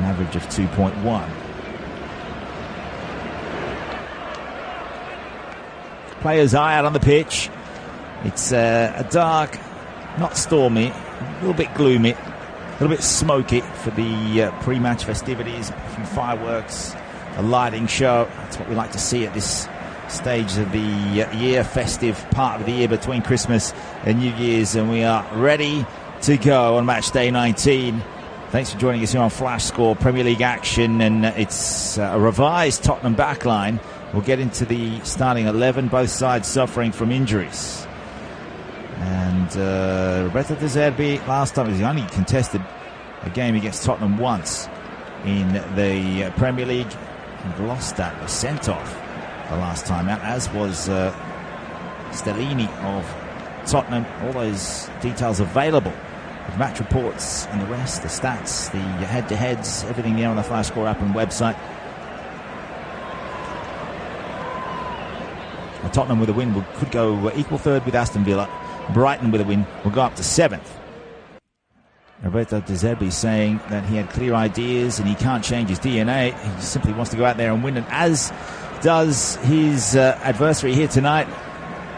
average of 2.1. Players eye out on the pitch. It's a dark, not stormy, a little bit gloomy, a little bit smoky for the pre-match festivities. A few fireworks, a lighting show. That's what we like to see at this stage of the year, festive part of the year between Christmas and New Year's, and we are ready to go on match day 19. Thanks for joining us here on Flash Score Premier League action, and it's a revised Tottenham backline. We'll get into the starting 11, both sides suffering from injuries. And Roberto De Zerbi, last time, he only contested a game against Tottenham once in the Premier League. He lost that, was sent off the last time out, as was Stellini of Tottenham. All those details available with match reports and the rest, the stats, the head-to-heads, everything there on the Flash Score app and website. Tottenham with a win could go equal third with Aston Villa. Brighton with a win will go up to 7th. Roberto De Zerbi saying that he had clear ideas and he can't change his DNA. He simply wants to go out there and win, and as does his adversary here tonight.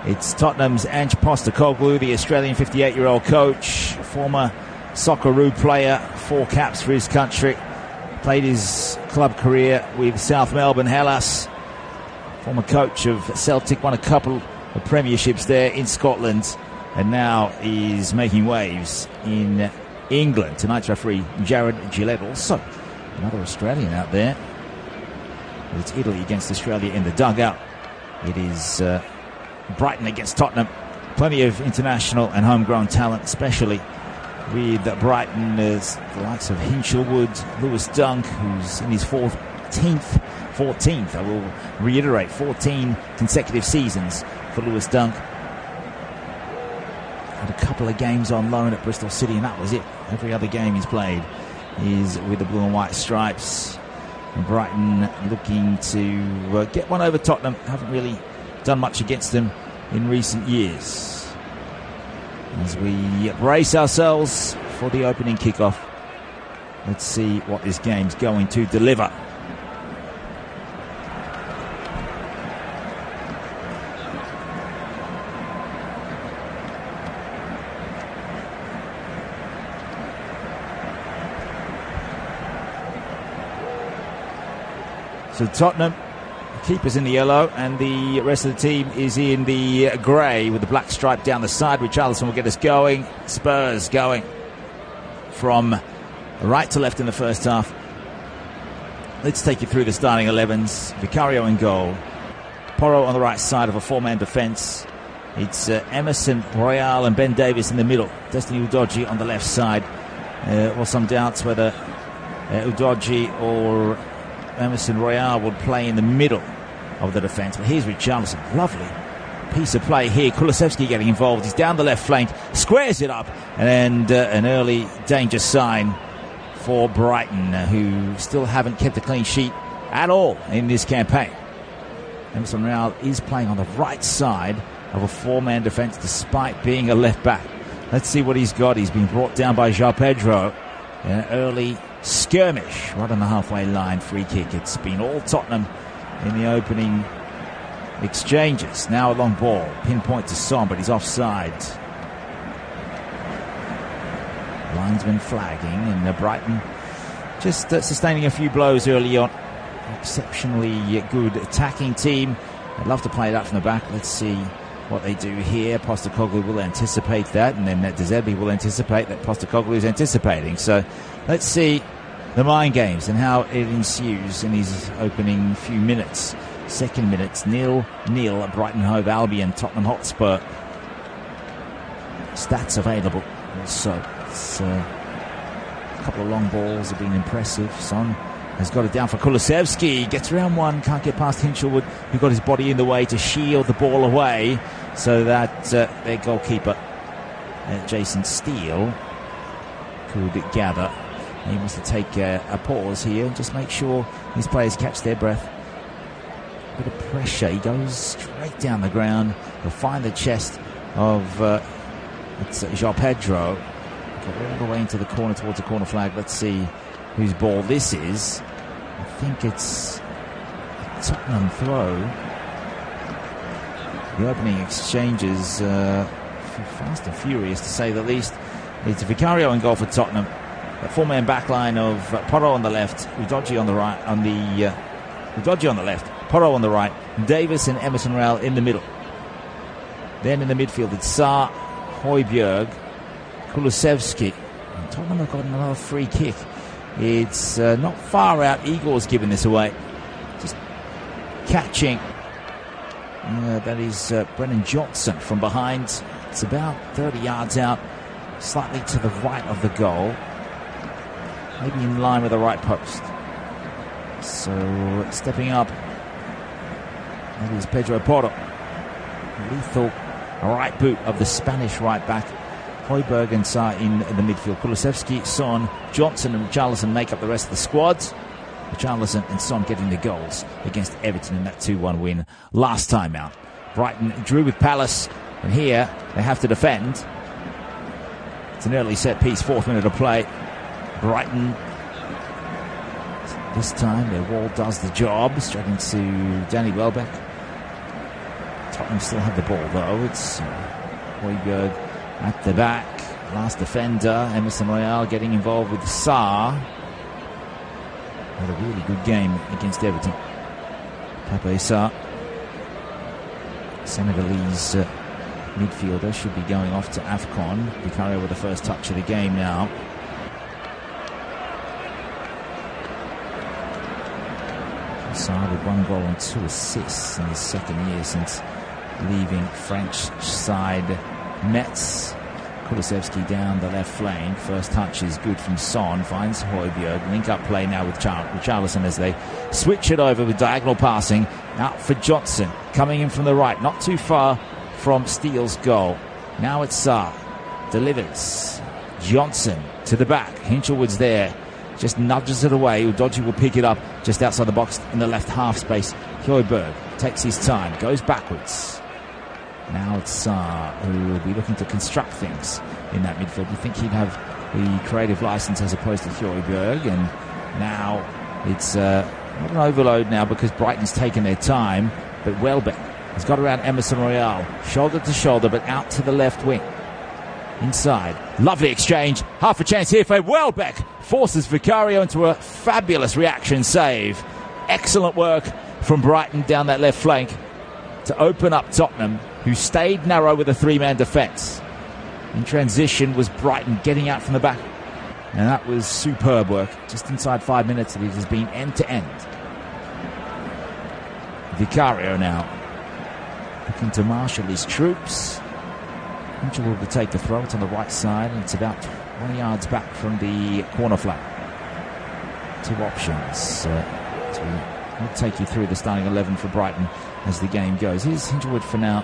It's Tottenham's Ange Postecoglou, the Australian 58-year-old coach, former Socceroo player, 4 caps for his country, played his club career with South Melbourne Hellas. Former coach of Celtic, won a couple of premierships there in Scotland, and now is making waves in England. Tonight's referee, Jared Gillette, also another Australian out there. It's Italy against Australia in the dugout. It is Brighton against Tottenham. Plenty of international and homegrown talent, especially with Brighton, as the likes of Hinchelwood, Lewis Dunk, who's in his 14th, I will reiterate, 14 consecutive seasons for Lewis Dunk. Had a couple of games on loan at Bristol City, and that was it. Every other game he's played is with the blue and white stripes. And Brighton looking to get one over Tottenham. Haven't really done much against them in recent years. As we brace ourselves for the opening kickoff, let's see what this game's going to deliver. So Tottenham, keeper's in the yellow, and the rest of the team is in the grey with the black stripe down the side. Richarlison will get us going. Spurs going from right to left in the first half. Let's take you through the starting 11s. Vicario in goal. Porro on the right side of a 4-man defence. It's Emerson, Royale and Ben Davies in the middle. Destiny Udogie on the left side. Some doubts whether Udogie or Emerson Royale would play in the middle of the defence. But here's Richarlison. Lovely piece of play here. Kulusevski getting involved. He's down the left flank, squares it up, and an early danger sign for Brighton, who still haven't kept a clean sheet at all in this campaign. Emerson Royale is playing on the right side of a 4-man defence despite being a left back. Let's see what he's got. He's been brought down by João Pedro in an early skirmish right on the halfway line. Free kick. It's been all Tottenham in the opening exchanges. Now a long ball, pinpoint to Son, but he's offside. Linesman flagging, and Brighton just sustaining a few blows early on. Exceptionally good attacking team. I'd love to play that from the back. Let's see what they do here. Postecoglou will anticipate that, and then De Zerbi will anticipate that Postecoglou is anticipating. So let's see the mind games and how it ensues in these opening few minutes. Second minutes, 0-0 at Brighton Hove Albion, Tottenham Hotspur. Stats available also. It's a couple of long balls have been impressive. Son has got it down for Kulusevski. Gets around one, can't get past Hinchelwood, who got his body in the way to shield the ball away, so that their goalkeeper, Jason Steele, could gather. He wants to take a pause here and just make sure his players catch their breath. A bit of pressure. He goes straight down the ground. He'll find the chest of João Pedro. Go all the way into the corner towards the corner flag. Let's see whose ball this is. I think it's a Tottenham throw. The opening exchanges fast and furious, to say the least. It's Vicario in goal for Tottenham. A four-man backline of Porro on the left, Udogie on the right, Udogie on the left, Porro on the right, Davis and Emerson Royal in the middle. Then in the midfield, it's Sarr, Højbjerg, Kulusevski. And Tottenham have got another free kick. It's not far out. Igor's giving this away. Just catching. That is Brennan Johnson from behind. It's about 30 yards out, slightly to the right of the goal. Maybe in line with the right post. So stepping up, that is Pedro Porro. Lethal right boot of the Spanish right back. Højbjerg and Sarr in the midfield. Kulusevski, Son, Johnson and Richarlison make up the rest of the squads. Richarlison and Son getting the goals against Everton in that 2-1 win last time out. Brighton drew with Palace, and here they have to defend. It's an early set piece, 4th minute of play. Brighton, this time their wall does the job, straight into Danny Welbeck. Tottenham still have the ball though. It's Højbjerg at the back, last defender, Emerson Royal getting involved with Sarr. Had a really good game against Everton. Pape Sarr, Senegalese midfielder, should be going off to AFCON. Vicario with the first touch of the game now. Sarr with 1 goal and 2 assists in his second year since leaving French side Metz. Kulusevski down the left flank. First touch is good from Son. Finds Højbjerg. Link up play now with Richarlison as they switch it over with diagonal passing. Out for Johnson. Coming in from the right. Not too far from Steele's goal. Now it's Sarr. Delivers. Johnson to the back. Hinchelwood's there. Just nudges it away. Udogie will pick it up just outside the box in the left half space. Højbjerg takes his time. Goes backwards. Now it's Sarr, who will be looking to construct things in that midfield. You think he'd have the creative license as opposed to Højbjerg, and now it's not an overload now because Brighton's taken their time, but Welbeck has got around Emerson Royal, shoulder to shoulder, but out to the left wing. Inside, lovely exchange, half a chance here for Welbeck, forces Vicario into a fabulous reaction save. Excellent work from Brighton down that left flank to open up Tottenham, who stayed narrow with a 3-man defence. In transition was Brighton getting out from the back, and that was superb work. Just inside 5 minutes it has been end to end. Vicario now looking to marshal his troops. Hinchelwood will take the throw. It's on the right side, and it's about 20 yards back from the corner flag. 2 options we'll take you through the starting 11 for Brighton as the game goes. Here's Hinchelwood for now.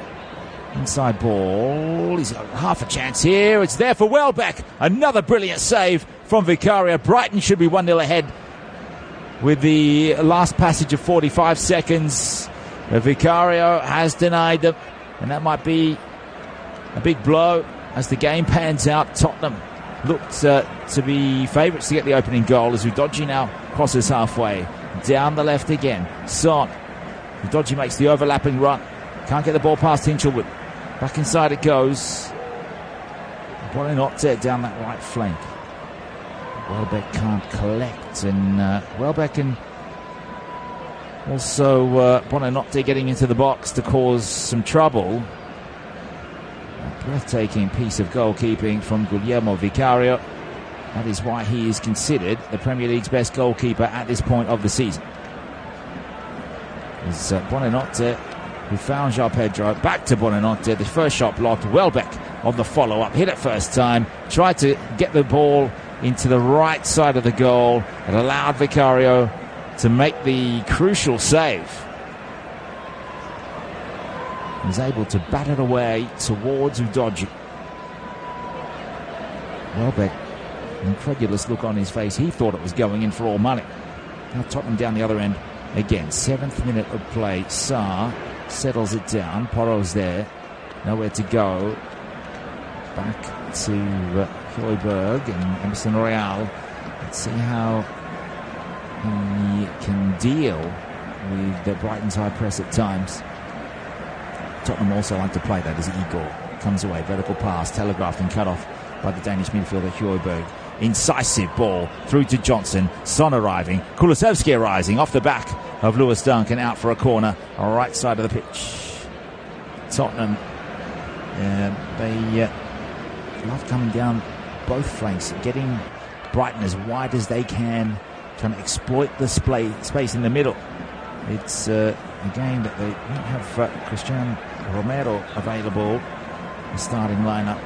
Inside ball. He's got half a chance here. It's there for Welbeck. Another brilliant save from Vicario. Brighton should be 1-0 ahead with the last passage of 45 seconds. Vicario has denied them, and that might be a big blow as the game pans out. Tottenham looked to be favourites to get the opening goal as Udogie now crosses halfway. Down the left again. Son. Udogie makes the overlapping run. Can't get the ball past Hinchelwood. Back inside it goes. Buonanotte down that right flank. Welbeck can't collect, and Welbeck and also Buonanotte getting into the box to cause some trouble. A breathtaking piece of goalkeeping from Guillermo Vicario. That is why he is considered the Premier League's best goalkeeper at this point of the season. It's Buonanotte who found João Pedro. Back to Buonanotte. The first shot blocked. Welbeck on the follow-up. Hit it first time. Tried to get the ball into the right side of the goal. It allowed Vicario to make the crucial save. He was able to bat it away towards Udogie. Welbeck, incredulous look on his face. He thought it was going in for all money. Now Tottenham down the other end again. 7th minute of play. Sarr settles it down. Porro's there. Nowhere to go. Back to Højbjerg, and Emerson Royal Let's see how he can deal with the Brighton's high press at times. Tottenham also like to play that as Igor comes away. Vertical pass, telegraphed and cut off by the Danish midfielder Højbjerg. Incisive ball through to Johnson. Son arriving. Kulusevski rising off the back of Lewis Duncan out for a corner on the right side of the pitch. Tottenham, they love coming down both flanks, getting Brighton as wide as they can, trying to exploit the space in the middle. It's a game that they don't have Cristian Romero available. The starting lineup.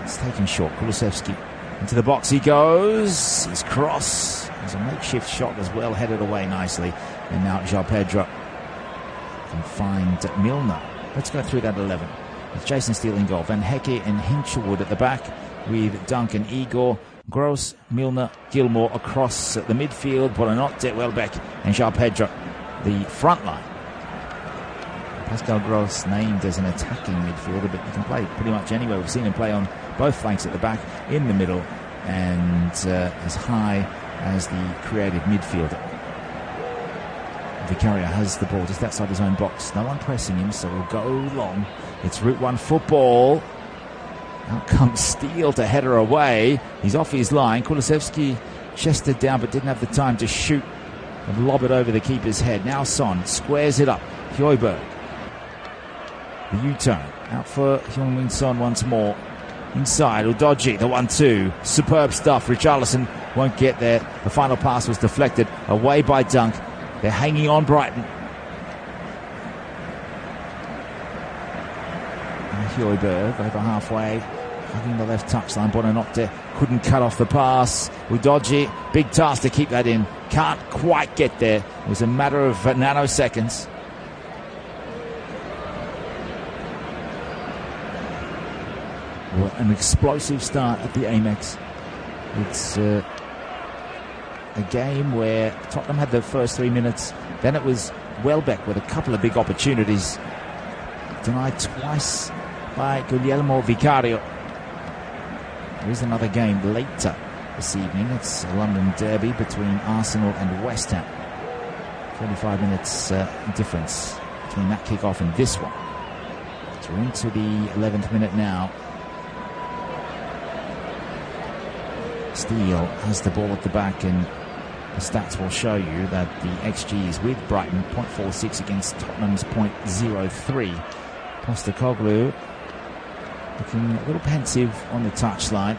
It's taken short. Kulusevski into the box he goes. His cross. There's a makeshift shot as well, headed away nicely. And now João Pedro can find Milner. Let's go through that 11. It's Jason Steele in goal. Van Hecke and Hinshelwood at the back with Duncan, Igor, Gross, Milner, Gilmour across the midfield. Buonanotte, Welbeck and João Pedro, the front line. Pascal Gross named as an attacking midfielder, but he can play pretty much anywhere. We've seen him play on both flanks at the back, in the middle, and as high as the creative midfielder. Vicario has the ball just outside his own box. No one pressing him, so we'll go long. It's Route 1 football. Out comes Steele to header away. He's off his line. Kulusevski chested down but didn't have the time to shoot and lob it over the keeper's head. Now Son squares it up. Højbjerg. The U-turn. Out for Heung-min Son once more. Inside, Udoji, the 1-2. Superb stuff. Richarlison won't get there. The final pass was deflected away by Dunk. They're hanging on Brighton. Højbjerg over halfway, hugging the left touchline. Buonanotte couldn't cut off the pass. Udoji, big task to keep that in. Can't quite get there. It was a matter of nanoseconds. Well, an explosive start at the Amex. It's a game where Tottenham had the first 3 minutes. Then it was Welbeck with a couple of big opportunities. Denied twice by Guglielmo Vicario. There is another game later this evening. It's a London derby between Arsenal and West Ham. 45 minutes difference between that kick-off and this one. So we're into the 11th minute now. Steele has the ball at the back, and the stats will show you that the XGs with Brighton 0.46 against Tottenham's 0.03. Postecoglou looking a little pensive on the touchline.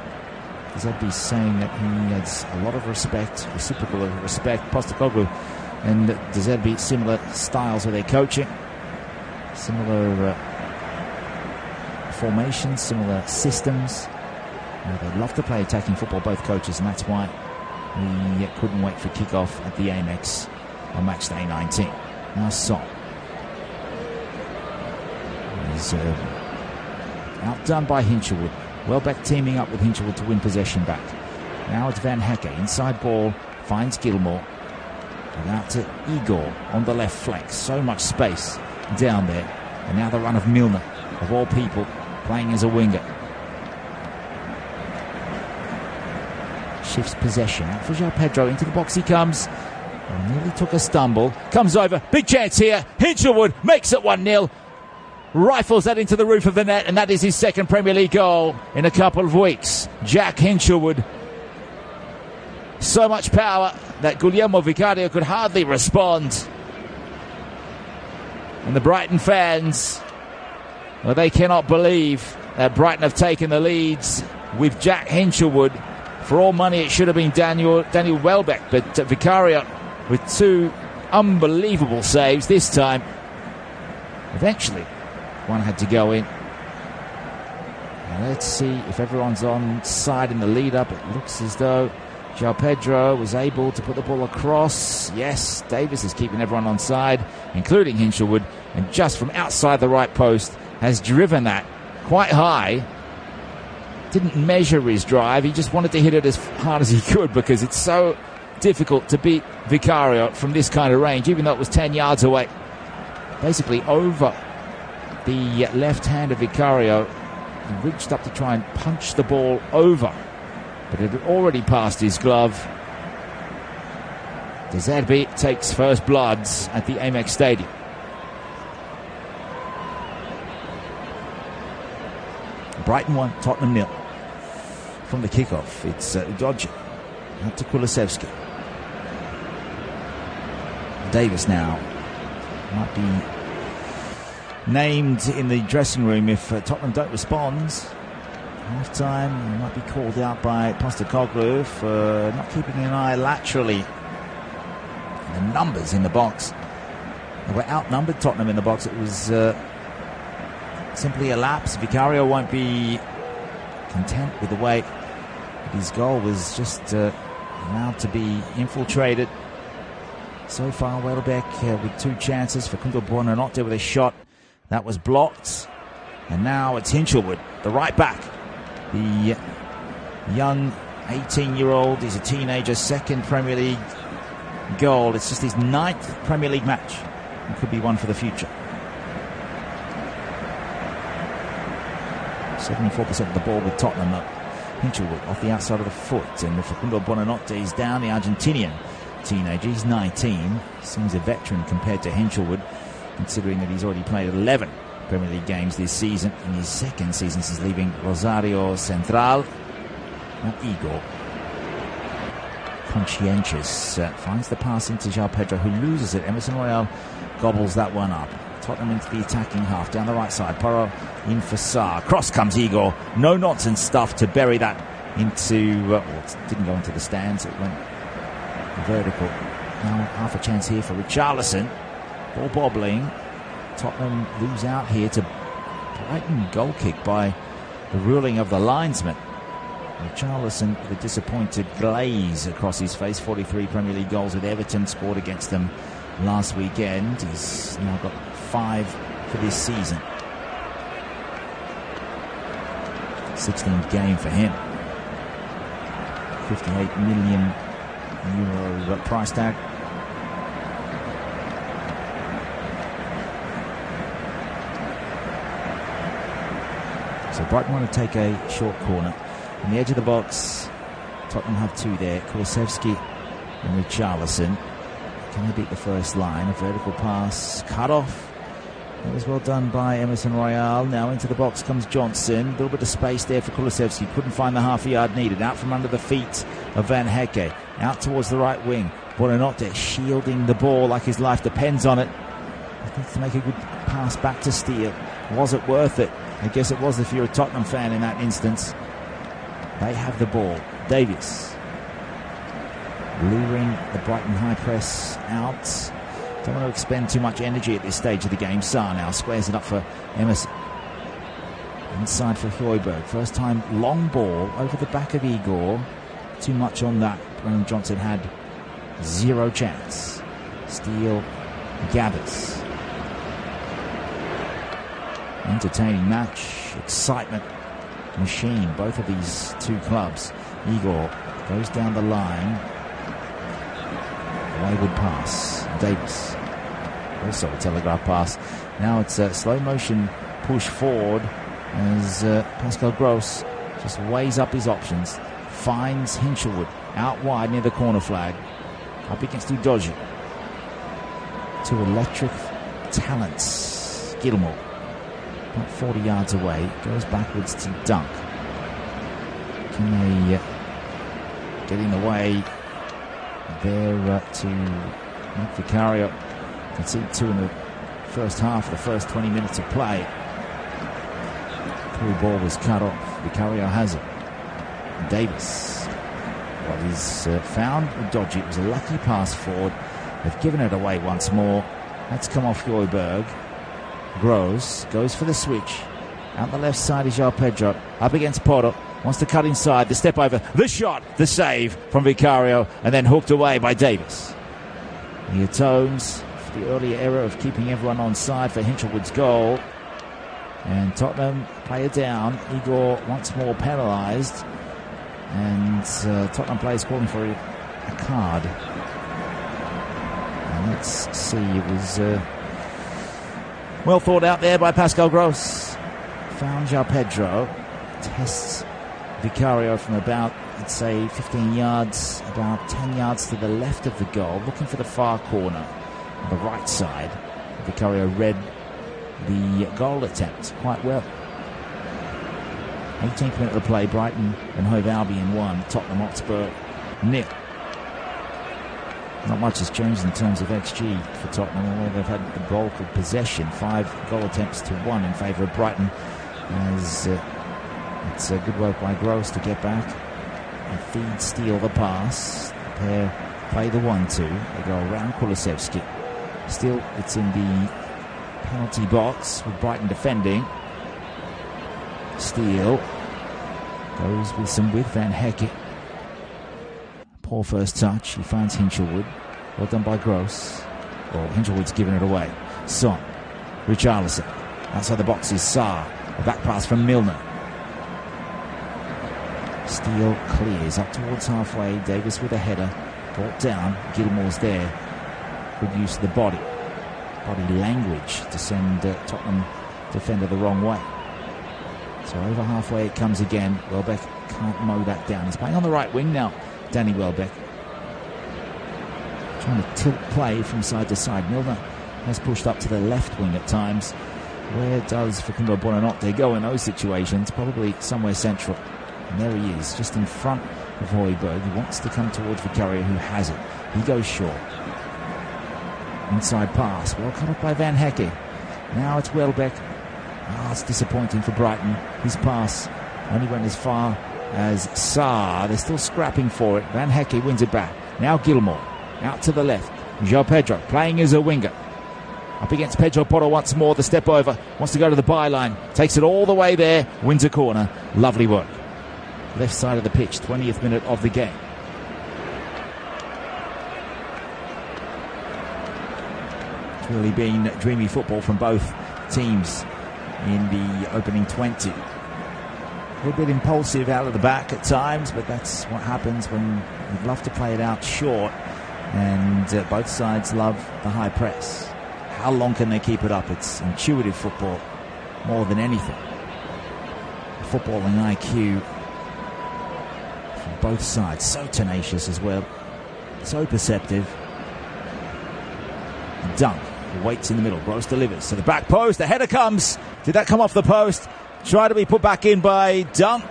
Zedby's saying that he has a lot of respect, reciprocal respect. Postecoglou and De Zerbi, similar styles of their coaching, similar formations, similar systems. They love to play attacking football, both coaches, and that's why we couldn't wait for kickoff at the Amex on match day 19. Now Son is outdone by Hinshelwood. Welbeck teaming up with Hinshelwood to win possession back. Now it's Van Hecke. Inside ball, finds Gilmour. And out to Igor on the left flank. So much space down there. And now the run of Milner, of all people, playing as a winger. Shifts possession. Out for João Pedro. Into the box he comes. Nearly took a stumble. Comes over. Big chance here. Hinshelwood makes it 1-0. Rifles that into the roof of the net, and that is his second Premier League goal in a couple of weeks. Jack Hinshelwood. So much power that Guglielmo Vicario could hardly respond. And the Brighton fans, well, they cannot believe that Brighton have taken the leads with Jack Hinshelwood. For all money, it should have been Daniel Welbeck, but Vicario with two unbelievable saves this time. Eventually, one had to go in. Now let's see if everyone's on side in the lead-up. It looks as though João Pedro was able to put the ball across. Yes, Davis is keeping everyone on side, including Hinshelwood, and just from outside the right post has driven that quite high. Didn't measure his drive. He just wanted to hit it as hard as he could because it's so difficult to beat Vicario from this kind of range, even though it was 10 yards away. Basically over the left hand of Vicario. He reached up to try and punch the ball over but it had already passed his glove. De Zerbi takes first bloods at the Amex Stadium. Brighton 1, Tottenham 0. From the kickoff, it's Udogie out to Kulusevski. Davis now might be named in the dressing room if Tottenham don't respond. Half time, he might be called out by Postecoglou for not keeping an eye laterally. The numbers in the box, they were outnumbered, Tottenham in the box. It was simply a lapse. Vicario won't be content with the way his goal was just allowed to be infiltrated. So far, Welbeck with 2 chances. Facundo Buonanotte with a shot that was blocked. And now it's Hinchelwood, the right back. The young 18-year-old, he's a teenager, second Premier League goal. It's just his 9th Premier League match. It could be one for the future. 74% of the ball with Tottenham up. Hinchelwood off the outside of the foot, and Facundo Buonanotte is down, the Argentinian teenager. He's 19, seems a veteran compared to Hinchelwood, considering that he's already played 11 Premier League games this season, in his second season since leaving Rosario Central. Now Igor, conscientious, finds the pass into João Pedro, who loses it. Emerson Royal gobbles that one up. Tottenham into the attacking half, down the right side. Porro in for Sarr. Cross comes Igor. No nonsense stuff to bury that into... well, it didn't go into the stands. It went vertical. Now half a chance here for Richarlison. Ball bobbling. Tottenham lose out here to Brighton goal kick by the ruling of the linesman. Richarlison with a disappointed glaze across his face. 43 Premier League goals with Everton, scored against them last weekend. He's now got 5 for this season. 16th game for him. 58 million euro price tag. So Brighton want to take a short corner. On the edge of the box, Tottenham have 2 there. Kulusevski and Richarlison. Can they beat the first line? A vertical pass, cut off. That was well done by Emerson Royal. Now into the box comes Johnson. A little bit of space there for Kulusevski. Couldn't find the half a yard needed. Out from under the feet of Van Hecke. Out towards the right wing. Buonanotte shielding the ball like his life depends on it. I think to make a good pass back to Steele. Was it worth it? I guess it was if you're a Tottenham fan in that instance. They have the ball. Davies luring the Brighton high press out. Don't want to expend too much energy at this stage of the game. Sarr now squares it up for Emerson. Inside for Højbjerg. First time long ball over the back of Igor. Too much on that. Brennan Johnson had 0 chance. Steele gathers. Entertaining match. Excitement machine. Both of these 2 clubs. Igor goes down the line. Wayward pass. Davis. Also a telegraph pass. Now it's a slow motion push forward as Pascal Gross just weighs up his options. Finds Hinchelwood out wide near the corner flag. Up against Udogie. 2 electric talents. Gilmour. About 40 yards away. Goes backwards to dunk. Can they get in the way there to make Vicario concede 2 in the first half, the first 20 minutes of play. Through ball was cut off. Vicario has it. Davis. What is found Udogie. It was a lucky pass forward. They've given it away once more. That's come off Højbjerg. Gross goes for the switch. Out the left side is João Pedro. Up against Porro. Wants to cut inside. The step over. The shot. The save from Vicario. And then hooked away by Davis. He atones for the earlier error of keeping everyone on side for Hinchelwood's goal. And Tottenham play it down. Igor once more penalised. And Tottenham players calling for a card. And let's see. It was well thought out there by Pascal Gross. Found João Pedro. Tests Vicario from about I'd say 15 yards, about 10 yards to the left of the goal, looking for the far corner on the right side. Vicario read the goal attempt quite well. 18th minute of the play, Brighton and Hove Albion 1, Tottenham Hotspur 0. Not much has changed in terms of XG for Tottenham, although they've had the bulk of possession. 5 goal attempts to 1 in favour of Brighton, as it's a good work by Gross to get back and feed Steele the pass. The pair play the 1-2. They go around Kulusevski. Still, it's in the penalty box with Brighton defending. Steele goes with some width. Van Hecke. Poor first touch. He finds Hinchelwood. Well done by Gross. Well, Hinchelwood's given it away. Son. Richarlison. Outside the box is Sarr. A back pass from Milner. Steele clears up towards halfway. Davis with a header. Brought down. Gilmore's there. Good use of the body language to send Tottenham defender the wrong way. So over halfway it comes again. Welbeck can't mow that down. He's playing on the right wing now, Danny Welbeck. Trying to tilt play from side to side. Milner has pushed up to the left wing at times. Where does Facundo Buonanotte go in those situations? Probably somewhere central. And there he is, just in front of Højbjerg. He wants to come towards Vicario, who has it. He goes short. Inside pass, well cut off by Van Hecke. Now it's Welbeck. It's disappointing for Brighton. His pass only went as far as Sarr. They're still scrapping for it. Van Hecke wins it back. Now Gilmore, out to the left. João Pedro playing as a winger. Up against Pedro Porro once more. The step over, wants to go to the byline. Takes it all the way there, wins a corner. Lovely work. Left side of the pitch, 20th minute of the game. It's really been dreamy football from both teams in the opening 20. A little bit impulsive out of the back at times, but that's what happens when you'd love to play it out short, and both sides love the high press. How long can they keep it up? It's intuitive football more than anything. Footballing IQ from both sides, so tenacious as well, so perceptive. Dunk waits in the middle. Gross delivers to the back post. The header comes. Did that come off the post? Try to be put back in by Dunk.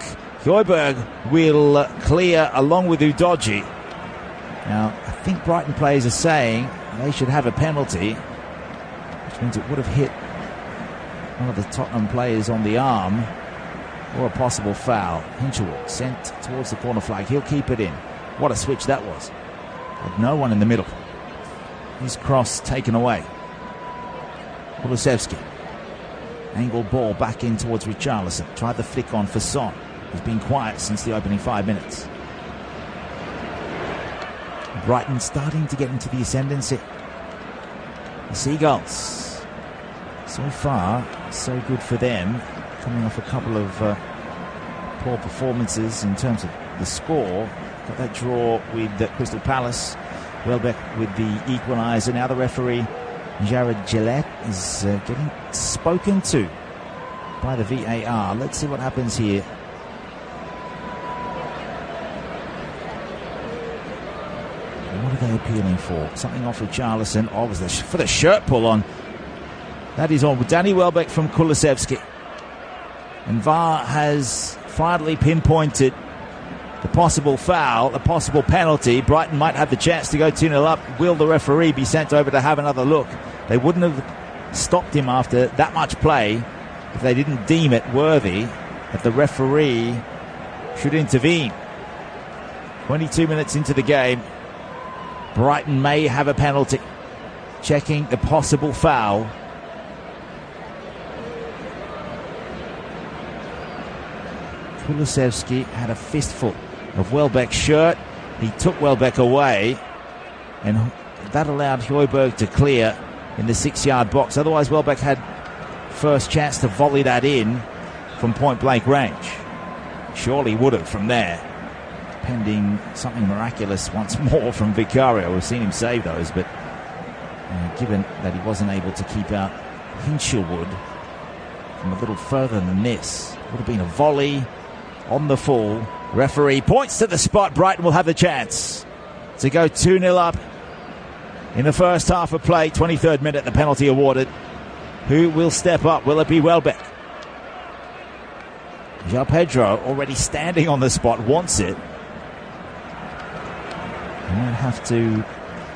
Højbjerg will clear along with Udogie. Now, I think Brighton players are saying they should have a penalty, which means it would have hit one of the Tottenham players on the arm, or a possible foul. Hinchelwood sent towards the corner flag. He'll keep it in. What a switch that was. Had no one in the middle. His cross taken away. Kulusevski. Angled ball back in towards Richarlison. Tried the flick on for Son. He's been quiet since the opening 5 minutes. Brighton starting to get into the ascendancy. The Seagulls. So far, so good for them. Coming off a couple of poor performances in terms of the score. Got that draw with Crystal Palace. Welbeck with the equaliser. Now the referee, Jared Gillette, is getting spoken to by the VAR. Let's see what happens here. What are they appealing for? Something off Richarlison. Oh, was for the shirt pull on. That is on with Danny Welbeck from Kulusevski. And VAR has finally pinpointed the possible foul, the possible penalty. Brighton might have the chance to go 2-0 up. Will the referee be sent over to have another look? They wouldn't have stopped him after that much play if they didn't deem it worthy that the referee should intervene. 22 minutes into the game. Brighton may have a penalty. Checking the possible foul. Kulusevski had a fistful of Welbeck's shirt. He took Welbeck away, and that allowed Højbjerg to clear in the 6-yard box. Otherwise, Welbeck had first chance to volley that in from point-blank range. Surely would have from there, pending something miraculous once more from Vicario. We've seen him save those, but given that he wasn't able to keep out Hinchelwood from a little further than this, would have been a volley on the full Referee points to the spot. Brighton will have the chance to go 2-0 up in the first half of play. 23rd minute, the penalty awarded. Who will step up? Will it be Welbeck? João Pedro, already standing on the spot, wants it. He might have to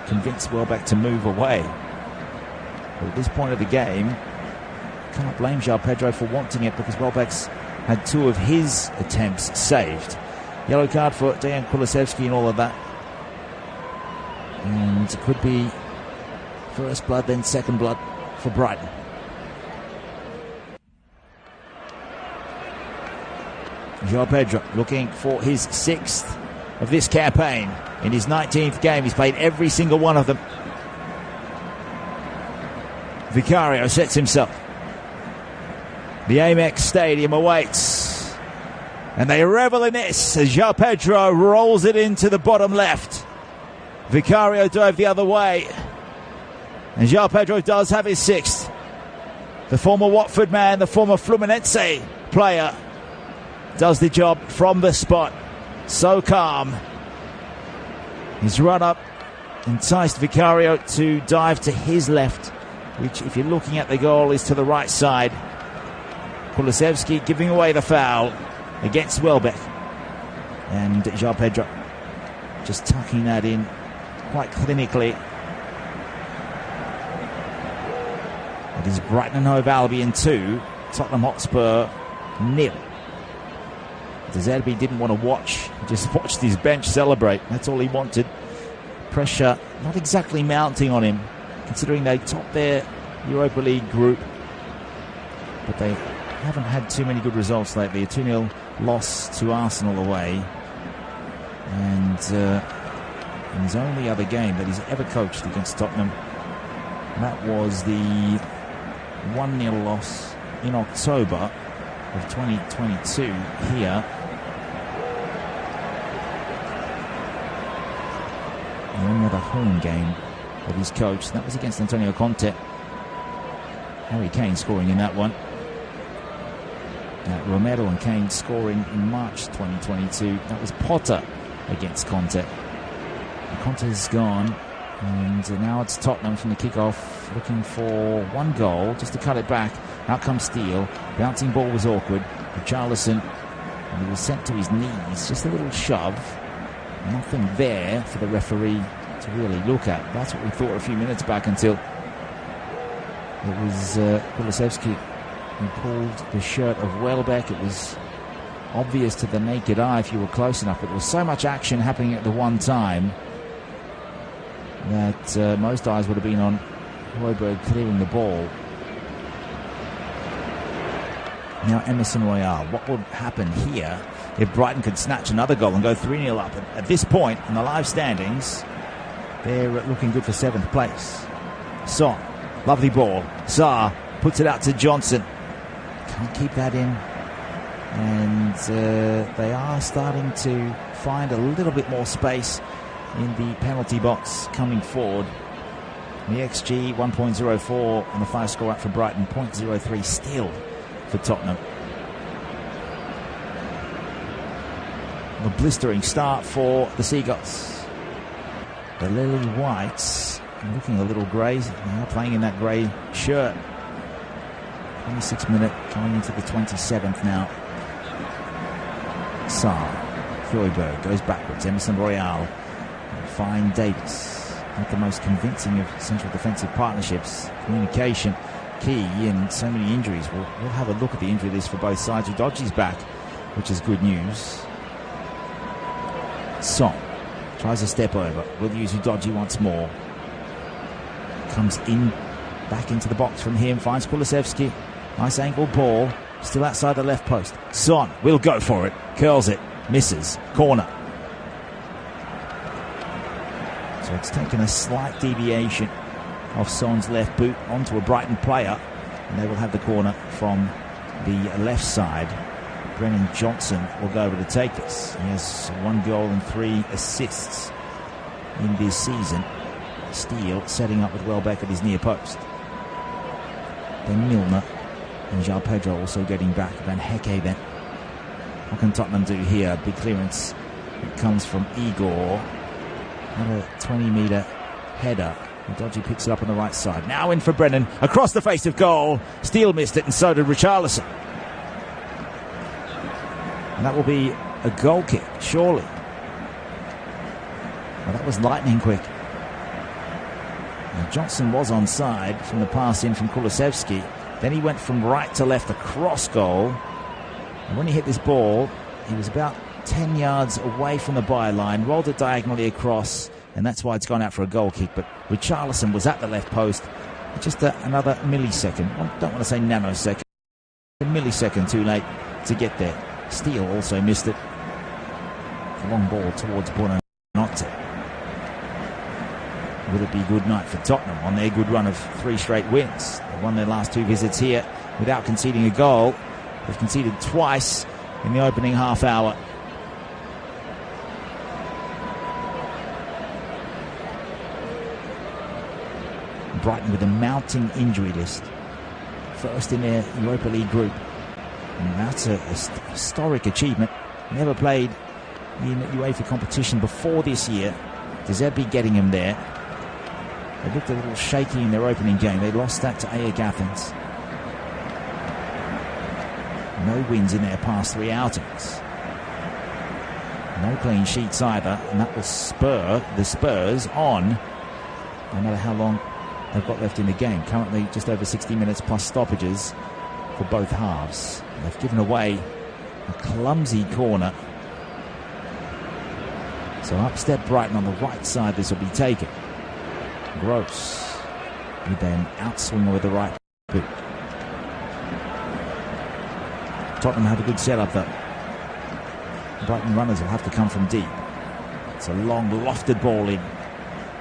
convince Welbeck to move away. But at this point of the game, can't blame João Pedro for wanting it, because Welbeck's had 2 of his attempts saved. Yellow card for Dejan Kulusevski and all of that. And it could be first blood, then second blood for Brighton. João Pedro looking for his 6th of this campaign. In his 19th game, he's played every single one of them. Vicario sets himself. The Amex Stadium awaits. And they revel in this as João Pedro rolls it into the bottom left. Vicario dove the other way. And João Pedro does have his 6th. The former Watford man, the former Fluminense player, does the job from the spot. So calm. His run up enticed Vicario to dive to his left, which, if you're looking at the goal, is to the right side. Kulusevski giving away the foul against Welbeck. And João Pedro just tucking that in quite clinically. It is Brighton and Hove Albion 2, Tottenham Hotspur 0. De Zerbi didn't want to watch, he just watched his bench celebrate. That's all he wanted. Pressure not exactly mounting on him, considering they topped their Europa League group, but they haven't had too many good results lately. A 2-0 loss to Arsenal away, and in his only other game that he's ever coached against Tottenham, that was the 1-0 loss in October of 2022 here. The only other home game that he's coached, that was against Antonio Conte. Harry Kane scoring in that one. Romero and Kane scoring in March 2022. That was Potter against Conte. Conte's gone, and now it's Tottenham from the kickoff, looking for 1 goal just to cut it back. Out comes Steele. Bouncing ball was awkward. Richarlison, and he was sent to his knees. Just a little shove. Nothing there for the referee to really look at. That's what we thought a few minutes back, until it was Kulusevski who pulled the shirt of Welbeck. It was obvious to the naked eye if you were close enough, but there was so much action happening at the one time that most eyes would have been on Højbjerg clearing the ball. Now Emerson Royal. What would happen here if Brighton could snatch another goal and go 3-0 up? At this point in the live standings, they're looking good for 7th place. Son, lovely ball. Sarr puts it out to Johnson. Can't keep that in. And they are starting to find a little bit more space in the penalty box coming forward. The XG 1.04 on the 5-score out for Brighton, 0.03 still for Tottenham. A blistering start for the Seagulls. The Lily Whites looking a little grey, now playing in that grey shirt. 26th minute, coming into the 27th now. Sarr, Højbjerg goes backwards. Emerson Royal, Fine Davis. Not the most convincing of central defensive partnerships. Communication key in so many injuries. We'll have a look at the injury list for both sides. Udoji's back, which is good news. Son tries a step over. We'll use Udoji once more. Comes in, back into the box from him. Finds Kulusevski. Nice angled ball. Still outside the left post. Son will go for it. Curls it. Misses. Corner. So it's taken a slight deviation off Son's left boot onto a Brighton player, and they will have the corner from the left side. Brennan Johnson will go over to take this. He has 1 goal and 3 assists in this season. Steele setting up with Welbeck at his near post. Then Milner and João Pedro also getting back. Van Hecke then. What can Tottenham do here? Big clearance. It comes from Igor. Another 20-metre header. Dodgy picks it up on the right side. Now in for Brennan. Across the face of goal. Steele missed it, and so did Richarlison. And that will be a goal kick, surely. Well, that was lightning quick. Now, Johnson was onside from the pass in from Kulusevski. Then he went from right to left across goal. And when he hit this ball, he was about 10 yards away from the byline, rolled it diagonally across, and that's why it's gone out for a goal kick. But Richarlison was at the left post. Just another millisecond. I don't want to say nanosecond. A millisecond too late to get there. Steele also missed it. A long ball towards Buonanotte. Will it be a good night for Tottenham on their good run of 3 straight wins? They won their last 2 visits here without conceding a goal. They've conceded twice in the opening half hour. Brighton with a mounting injury list. First in their Europa League group. And that's a historic achievement. Never played in UEFA competition before this year. De Zerbi getting him there. They looked a little shaky in their opening game. They lost that to AEK Athens. No wins in their past 3 outings. No clean sheets either, and that will spur the Spurs on, no matter how long they've got left in the game. Currently just over 60 minutes plus stoppages for both halves. They've given away a clumsy corner. So up step Brighton on the right side. This will be taken. Gross with an outswinger with the right boot. Tottenham have a good setup though. Brighton runners will have to come from deep. It's a long lofted ball in.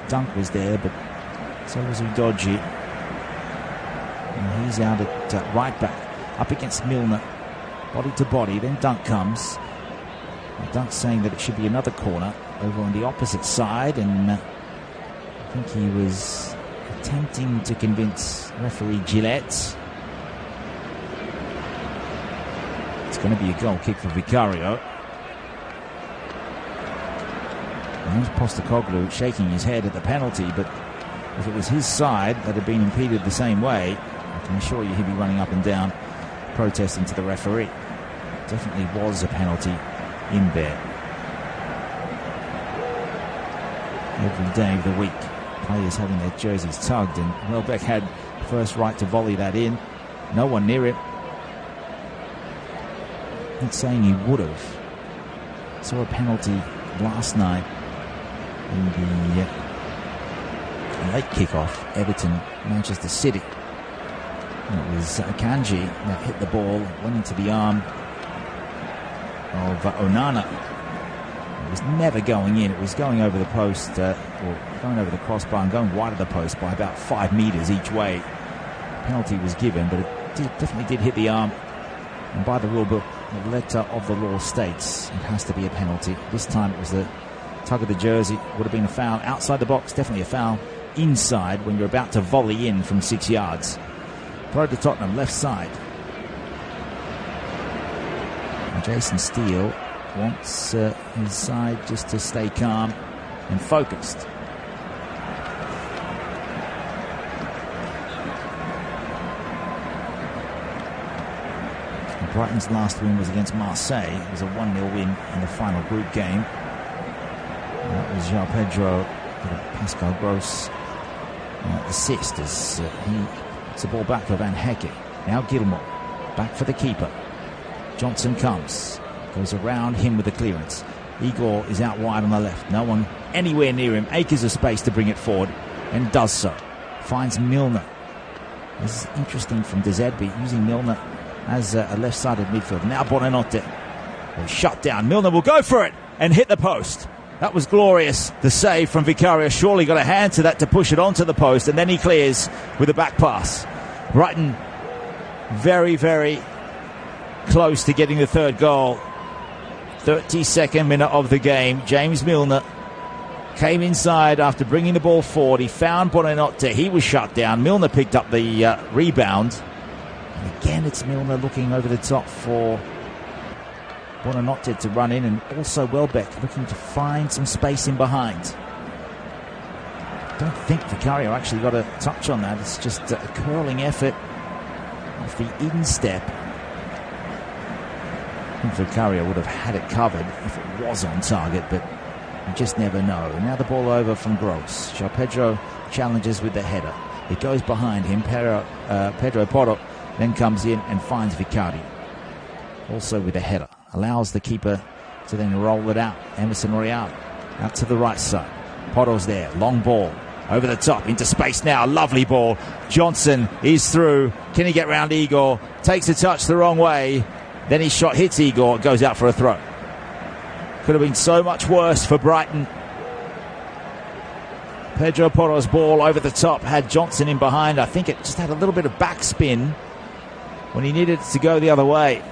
Dunk was there, but so was Udogie. And he's out at right back. Up against Milner. Body to body. Then Dunk comes. Dunk's saying that it should be another corner over on the opposite side. And I think he was attempting to convince referee Gillette. It's going to be a goal kick for Vicario. And there's Postecoglou shaking his head at the penalty, but if it was his side that had been impeded the same way, I can assure you he'd be running up and down protesting to the referee. Definitely was a penalty in there. Every day of the week, players having their jerseys tugged, and Welbeck had first right to volley that in. No one near him. Not saying he would have. Saw a penalty last night in the late kickoff, Everton, Manchester City. And it was Akanji that hit the ball, went into the arm of Onana. It was never going in. It was going over the post, or going over the crossbar and going wide of the post by about 5 meters each way. Penalty was given, but it definitely did hit the arm. And by the rule book, the letter of the law states it has to be a penalty. This time it was the tug of the jersey. Would have been a foul outside the box, definitely a foul inside when you're about to volley in from 6 yards. Throw to Tottenham, left side. And Jason Steele wants his side just to stay calm and focused. Brighton's last win was against Marseille. It was a 1-0 win in the final group game. And that was João Pedro with a Pascal Gross assist as he puts the ball back for Van Hecke. Now Gilmour, back for the keeper. Johnson comes, goes around him with the clearance. Igor is out wide on the left. No one anywhere near him. Acres of space to bring it forward, and does so. Finds Milner. This is interesting from De Zerbi, using Milner as a left-sided midfield. Now Buonanotte will shut down. Milner will go for it and hit the post. That was glorious. The save from Vicario. Surely got a hand to that to push it onto the post, and then he clears with a back pass. Brighton very, very close to getting the third goal. 32nd minute of the game. James Milner came inside after bringing the ball forward. He found Buonanotte. He was shut down. Milner picked up the rebound. And again, it's Milner looking over the top for Buonanotte to run in, and also Welbeck looking to find some space in behind. I don't think Vicario actually got a touch on that. It's just a curling effort off the instep. I think Vicario would have had it covered if it was on target, but you just never know. Now the ball over from Gross. João Pedro challenges with the header. It goes behind him. Pedro Porro then comes in and finds Vicario. Also with a header. Allows the keeper to then roll it out. Emerson Royal out to the right side. Porro's there. Long ball. Over the top. Into space now. Lovely ball. Johnson is through. Can he get round Igor? Takes a touch the wrong way. Then his shot hits Igor. Goes out for a throw. Could have been so much worse for Brighton. Pedro Porro's ball over the top had Johnson in behind. I think it just had a little bit of backspin when he needed it to go the other way.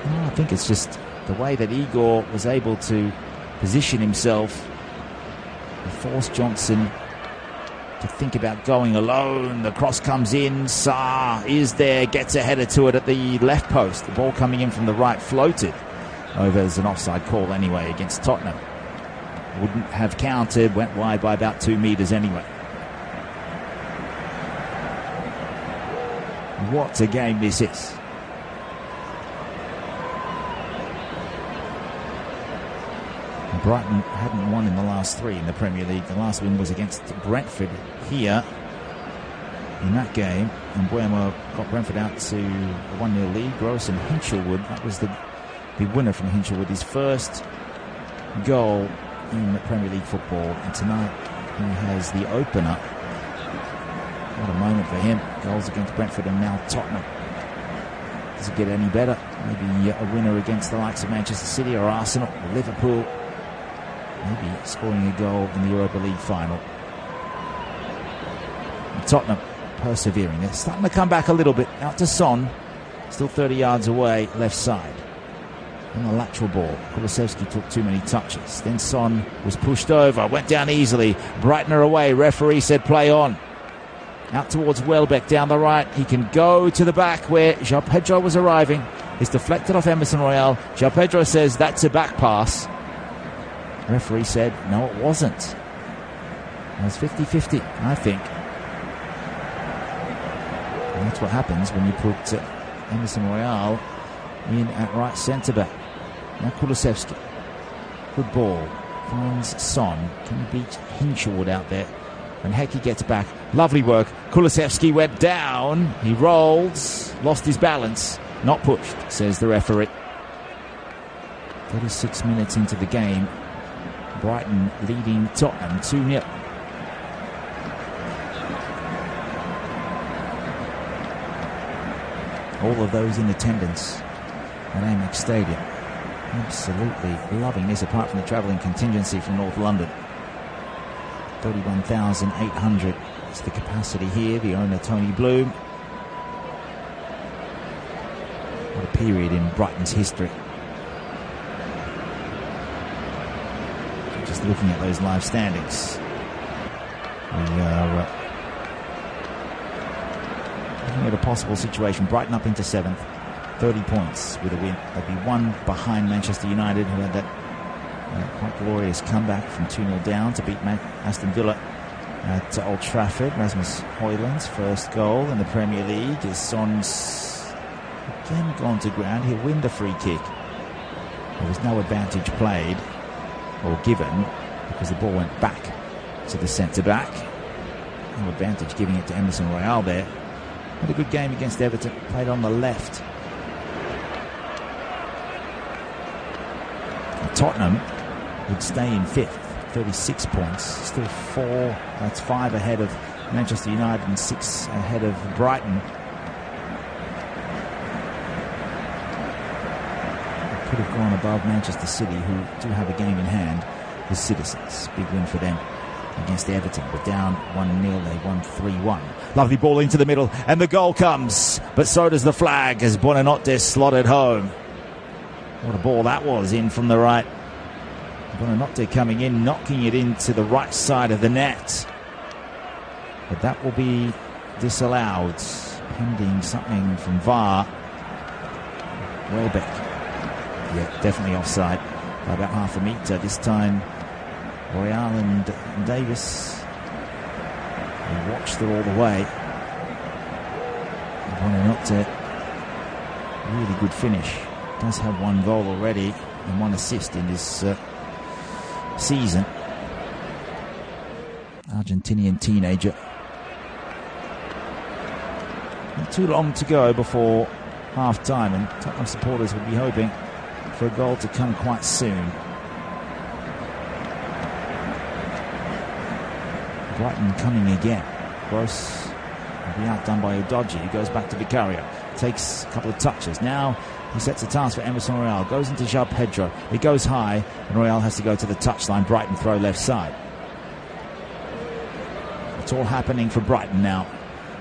I think it's just the way that Igor was able to position himself. He forced Johnson to think about going alone. The cross comes in. Sarr is there, gets a header to it at the left post. The ball coming in from the right floated over as an offside call anyway against Tottenham. Wouldn't have counted, went wide by about 2 meters anyway. What a game this is. Brighton hadn't won in the last 3 in the Premier League. The last win was against Brentford here in that game. And Buemo got Brentford out to a 1-0 lead. Gross and Hinchelwood, that was the winner from Hinchelwood, his first goal in the Premier League football. And tonight he has the opener. What a moment for him. Goals against Brentford and now Tottenham. Does it get any better? Maybe a winner against the likes of Manchester City or Arsenal or Liverpool. Maybe scoring a goal in the Europa League final. And Tottenham persevering. They're starting to come back a little bit. Out to Son. Still 30 yards away, left side. And the lateral ball. Kulusevski took too many touches. Then Son was pushed over. Went down easily. Brighton are away. Referee said play on. Out towards Welbeck down the right. He can go to the back where João Pedro was arriving. It's deflected off Emerson Royal. João Pedro says that's a back pass. Referee said no, it wasn't. It was 50-50, I think. And that's what happens when you put Emerson Royal in at right centre-back. Now Kulusevski. Good ball. Finds Son. Can he beat Hinchelwood out there? When Heki gets back. Lovely work. Kulusevski went down. He rolls. Lost his balance. Not pushed, says the referee. 36 minutes into the game. Brighton leading Tottenham 2-0. All of those in attendance at Amex Stadium absolutely loving this, apart from the travelling contingency from North London. 31,800 is the capacity here. The owner, Tony Bloom. What a period in Brighton's history. Just looking at those live standings, we are looking at a possible situation. Brighton up into 7th, 30 points with a win. They'll be one behind Manchester United, who had that quite glorious comeback from 2-0 down to beat Aston Villa at Old Trafford. Rasmus Højlund's first goal in the Premier League. Is Son's again gone to ground. He'll win the free kick. There was no advantage played or given because the ball went back to the centre-back. No advantage giving it to Emerson Royal there. Had a good game against Everton. Played on the left. Tottenham would stay in 5th, 36 points. Still 4, that's 5 ahead of Manchester United and 6 ahead of Brighton. Could have gone above Manchester City, who do have a game in hand with Citizens. Big win for them against Everton. We're down 1-0, they won 3-1. Lovely ball into the middle, and the goal comes, but so does the flag as Buonanotte slotted home. What a ball that was, in from the right. Buonanotte coming in, knocking it into the right side of the net. But that will be disallowed, pending something from VAR. Welbeck. Yeah, definitely offside by about half a metre. This time Royale and Davis, they watched it all the way. Buonanotte, really good finish. Does have one goal already and one assist in this season. Argentinian teenager. Not too long to go before half time, and Tottenham supporters would be hoping for a goal to come quite soon. Brighton coming again. Gross will be outdone by Udogie, who goes back to Vicario. Takes a couple of touches. Now he sets a task for Emerson Royale. Goes into João Pedro. It goes high, and Royale has to go to the touchline. Brighton throw left side. It's all happening for Brighton now,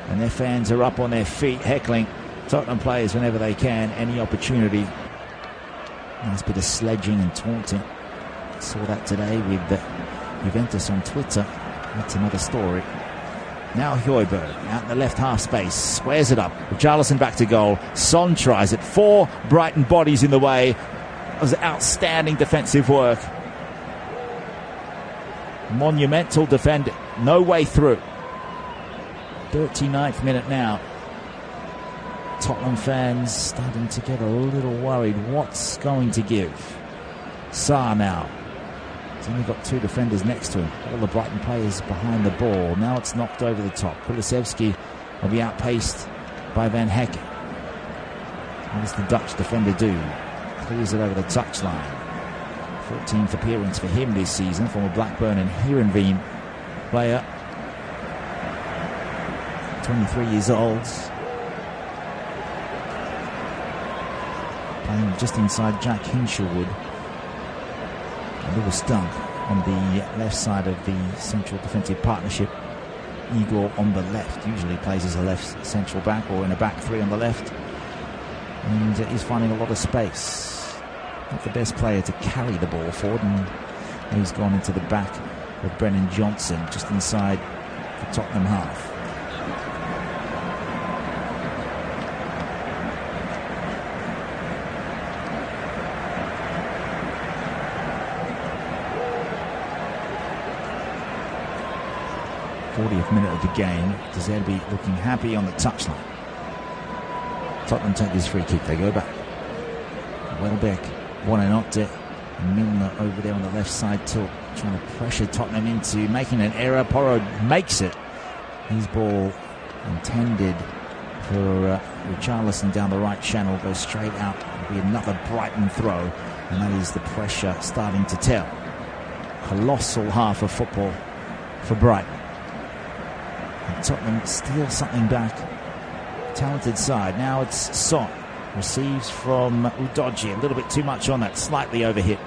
and their fans are up on their feet, heckling Tottenham players whenever they can. Any opportunity. Nice bit of sledging and taunting. Saw that today with Juventus on Twitter. That's another story. Now Højbjerg out in the left half space, squares it up. Richarlison back to goal. Son tries it. 4 Brighton bodies in the way. It was outstanding defensive work. Monumental defending. No way through. 39th minute now. Tottenham fans starting to get a little worried. What's going to give? Sarr now. He's only got 2 defenders next to him. All the Brighton players behind the ball. Now it's knocked over the top. Kulusevski will be outpaced by Van Hekken. What does the Dutch defender do? Clears it over the touchline. 14th appearance for him this season. Former Blackburn and Heerenveen player. 23 years old. Playing just inside Jack Hinchelwood. A little stunk on the left side of the central defensive partnership. Igor on the left usually plays as a left central back or in a back 3 on the left, and he's finding a lot of space. Not the best player to carry the ball forward, and he's gone into the back with Brennan Johnson just inside the Tottenham half. Minute of the game. De Zerbi looking happy on the touchline. Tottenham take this free kick. They go back. Welbeck, Buonanotte, and Milner over there on the left side tilt, trying to pressure Tottenham into making an error. Porro makes it. His ball intended for Richarlison down the right channel, goes straight out. It'll be another Brighton throw, and that is the pressure starting to tell. Colossal half of football for Brighton. Tottenham steal something back. Talented side. Now it's Son. Receives from Udogie. A little bit too much on that. Slightly overhit.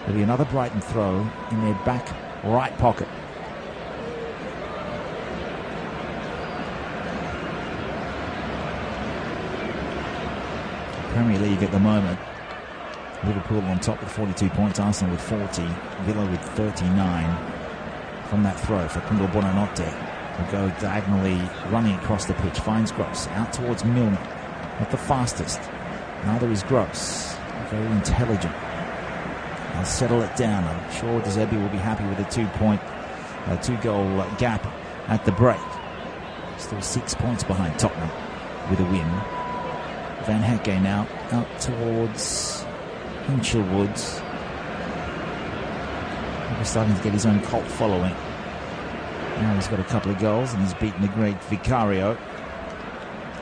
There'll be another Brighton throw in their back right pocket. Premier League at the moment. Liverpool on top with 42 points. Arsenal with 40. Villa with 39. From that throw for Kundal Buonanotte. Will go diagonally running across the pitch. Finds Gross out towards Milner. Not the fastest. Neither is Gross. Very intelligent. They'll settle it down. I'm sure De Zerbi will be happy with a 2-goal gap at the break. Still 6 points behind Tottenham with a win. Van Hekken now out towards Hinchelwood. He's starting to get his own cult following. Now he's got a couple of goals and he's beaten the great Vicario.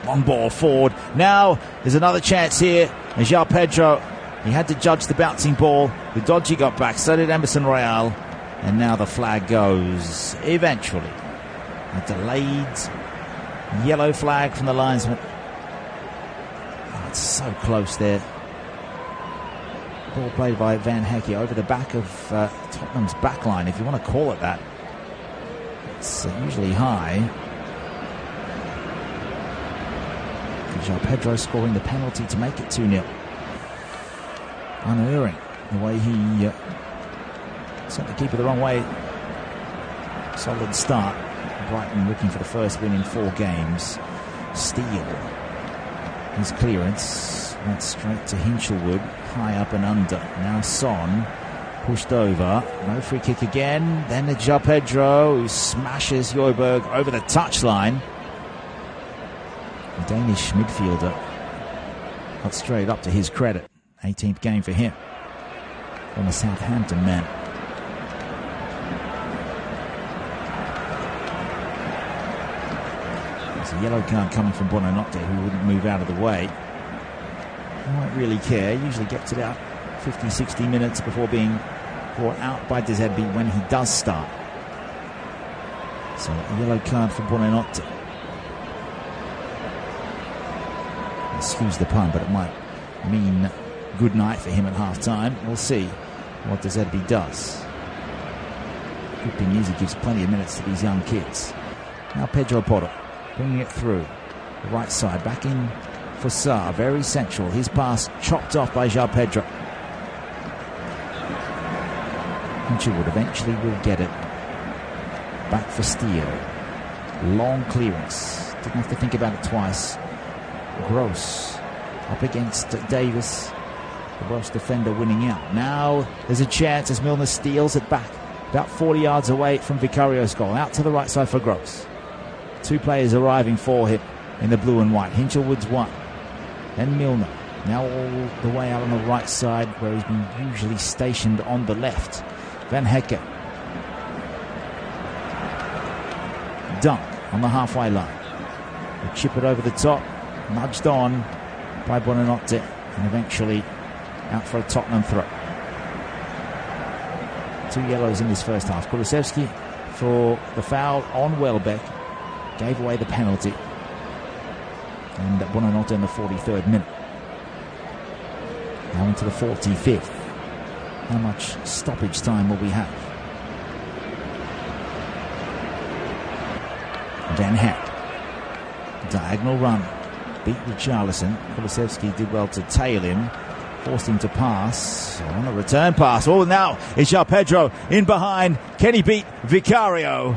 Long ball forward. Now there's another chance here. And João Pedro, he had to judge the bouncing ball. Udogie got back, so did Emerson Royale. And now the flag goes eventually. A delayed yellow flag from the linesman. Oh, it's so close there. Ball played by Van Hekken over the back of Tottenham's back line, if you want to call it that. It's usually high. João Pedro scoring the penalty to make it 2-0. Unerring the way he sent the keeper the wrong way. Solid start. Brighton looking for the first win in 4 games. Steele. His clearance. Went straight to Hinchelwood, high up and under. Now Son pushed over. No free kick again. Then the João Pedro, who smashes Højbjerg over the touchline. The Danish midfielder got straight up to his credit. 18th game for him from the Southampton man. There's a yellow card coming from Buonanotte, who wouldn't move out of the way. He won't really care. Usually gets it out 50, 60 minutes before being brought out by De Zerbi when he does start. So a yellow card for Buonanotte. Excuse the pun, but it might mean good night for him at half-time. We'll see what De Zerbi does. Good thing is he gives plenty of minutes to these young kids. Now Pedro Porro bringing it through the right side, back in for Sarr, very central. His pass chopped off by João Pedro. Hinchelwood eventually will get it back for Steele. Long clearance, didn't have to think about it twice. Gross up against Davis, the Welsh defender winning out. Now there's a chance as Milner steals it back about 40 yards away from Vicario's goal. Out to the right side for Gross. Two players arriving for him in the blue and white. Hinchelwood's one, and Milner now all the way out on the right side where he's been usually stationed on the left. Van Hekke. Dunk on the halfway line. They chip it over the top, nudged on by Buonanotte, and eventually out for a Tottenham throw. 2 yellows in this first half. Kulusevski for the foul on Welbeck, gave away the penalty, and Buonanotte in the 43rd minute. Now into the 45th. How much stoppage time will we have? Van Heck. Diagonal run. Beat Richarlison. Kulusevski did well to tail him. Forced him to pass. On a return pass. Oh, now it's João Pedro in behind. Can he beat Vicario?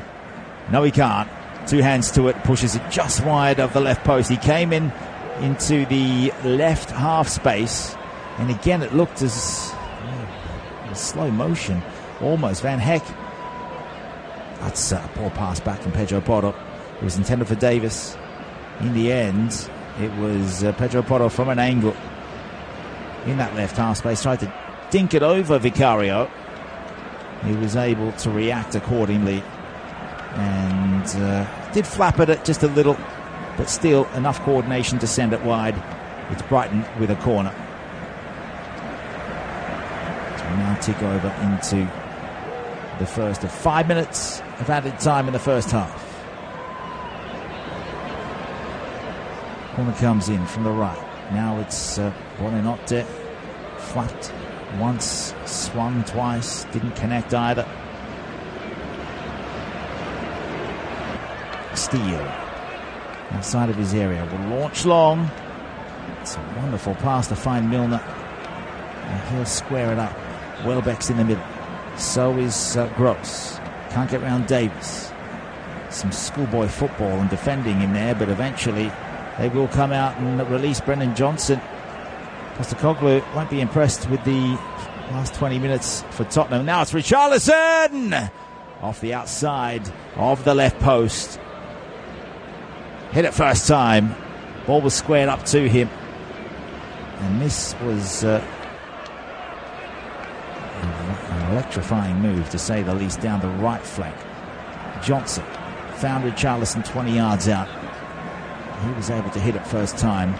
No, he can't. 2 hands to it. Pushes it just wide of the left post. He came into the left half space. And again, it looked as slow motion, almost. Van Heck. That's a poor pass back from Pedro Porro. It was intended for Davis. In the end, it was Pedro Porro from an angle in that left half space. Tried to dink it over Vicario. He was able to react accordingly and did flap at it just a little, but still enough coordination to send it wide. It's Brighton with a corner. We now tick over into the first of 5 minutes of added time in the first half. Corner comes in from the right. Now it's Buonanotte. Flapped once, swung twice, didn't connect either. Steele outside of his area will launch long. It's a wonderful pass to find Milner, and he'll square it up. Welbeck's in the middle. So is Gross. Can't get round Davis. Some schoolboy football and defending in there, but eventually they will come out and release Brennan Johnson. Postecoglou won't be impressed with the last 20 minutes for Tottenham. Now it's Richarlison off the outside of the left post. Hit it first time. Ball was squared up to him. And this was an electrifying move, to say the least, down the right flank. Johnson found Richarlison 20 yards out. He was able to hit it first time.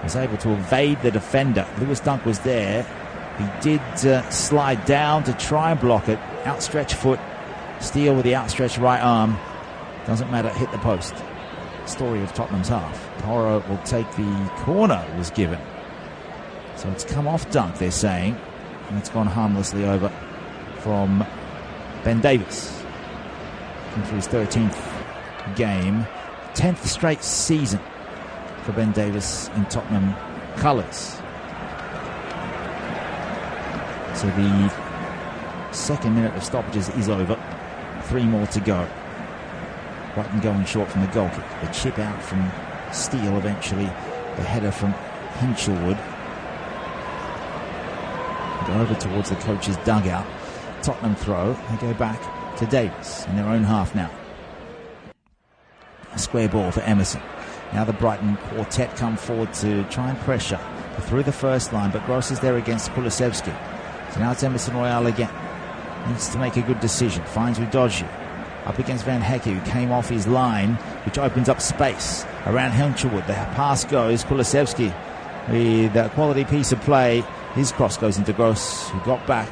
Was able to evade the defender. Lewis Dunk was there. He did slide down to try and block it. Outstretched foot. Steele with the outstretched right arm. Doesn't matter, hit the post. Story of Tottenham's half. Porro will take the corner it was given. So it's come off Dunk, they're saying. And it's gone harmlessly over from Ben Davis. Looking for his 13th game. 10th straight season for Ben Davis in Tottenham colours. So the second minute of stoppages is over. 3 more to go. Brighton going short from the goal kick. The chip out from Steele eventually. The header from Hinchelwood. Go over towards the coach's dugout. Tottenham throw. They go back to Davis in their own half now. A square ball for Emerson. Now the Brighton quartet come forward to try and pressure through the first line, but Gross is there against Kulusevski. So now it's Emerson Royale again. Needs to make a good decision. Finds Udogie up against Van Hecke, who came off his line, which opens up space around Hinchelwood. The pass goes. Kulusevski with a quality piece of play. His cross goes into Gross, who got back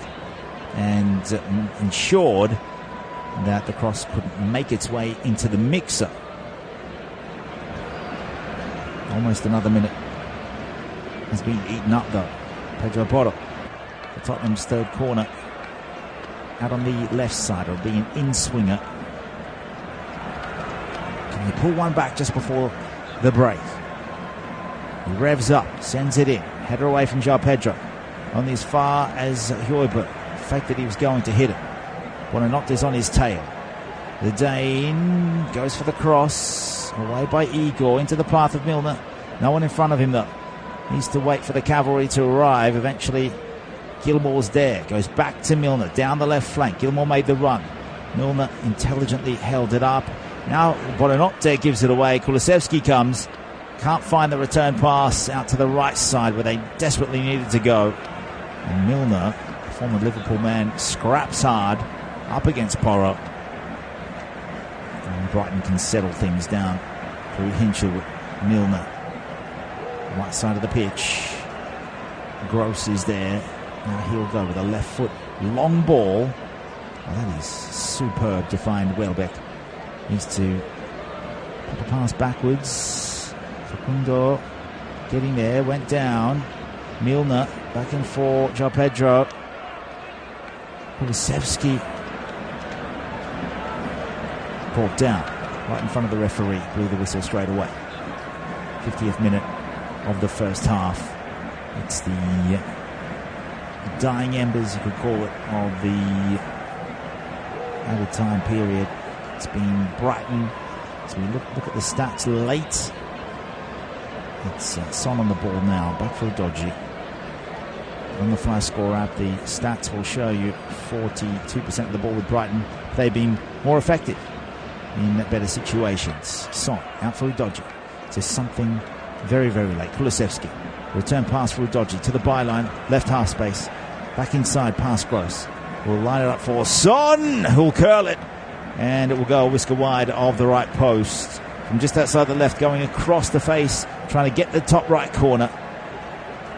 and ensured that the cross couldn't make its way into the mixer. Almost another minute has been eaten up though. Pedro Porro, for Tottenham's third corner, out on the left side, of being an in-swinger. Can he pull one back just before the break? He revs up, sends it in, header away from João Pedro. Only as far as Højbjerg. Faked that he was going to hit it. Buonanotte's on his tail. The Dane goes for the cross, away by Igor, into the path of Milner. No one in front of him though. Needs to wait for the cavalry to arrive. Eventually Gilmour's there, goes back to Milner, down the left flank. Gilmour made the run. Milner intelligently held it up. Now Buonanotte gives it away. Kulusevski comes, can't find the return pass out to the right side where they desperately needed to go. And Milner, former Liverpool man, scraps hard up against Porro. And Brighton can settle things down through Hinchelwood. Milner, right side of the pitch. Gross is there. Now he'll go with a left foot long ball. Well, that is superb to find Welbeck. Needs to put the pass backwards. Facundo getting there, went down. Milner back in for João Pedro. Kulusevski brought down right in front of the referee. Blew the whistle straight away. 50th minute of the first half. It's the dying embers, you could call it, of the added time period. It's been Brighton. So we look at the stats late. It's Son on the ball now, back for Udogie. On the fly score app, the stats will show you 42% of the ball with Brighton. They've been more effective in better situations. Son out for Udogie. So something very, very late. Kulusevski. Return pass for Udogie to the byline, left half space. Back inside, past Gross. We'll line it up for Son, who'll curl it. And it will go a whisker wide of the right post. From just outside the left, going across the face, trying to get the top right corner.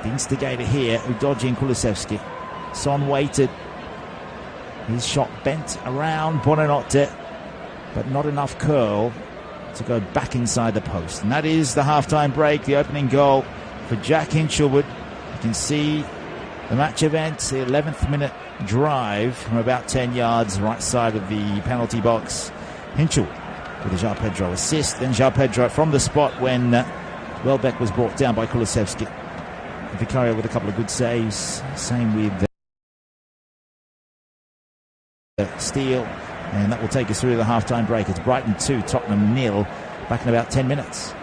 The instigator here, Udogie and Kulusevski. Son waited. His shot bent around Buonanotte, but not enough curl to go back inside the post. And that is the halftime break, the opening goal for Jack Hinchelwood. You can see the match event, the 11th minute drive from about 10 yards right side of the penalty box. Hinchelwood with a João Pedro assist. Then João Pedro from the spot when Welbeck was brought down by Kulusevski. Vicario with a couple of good saves. Same with Steele. And that will take us through the halftime break. It's Brighton 2, Tottenham 0. Back in about 10 minutes.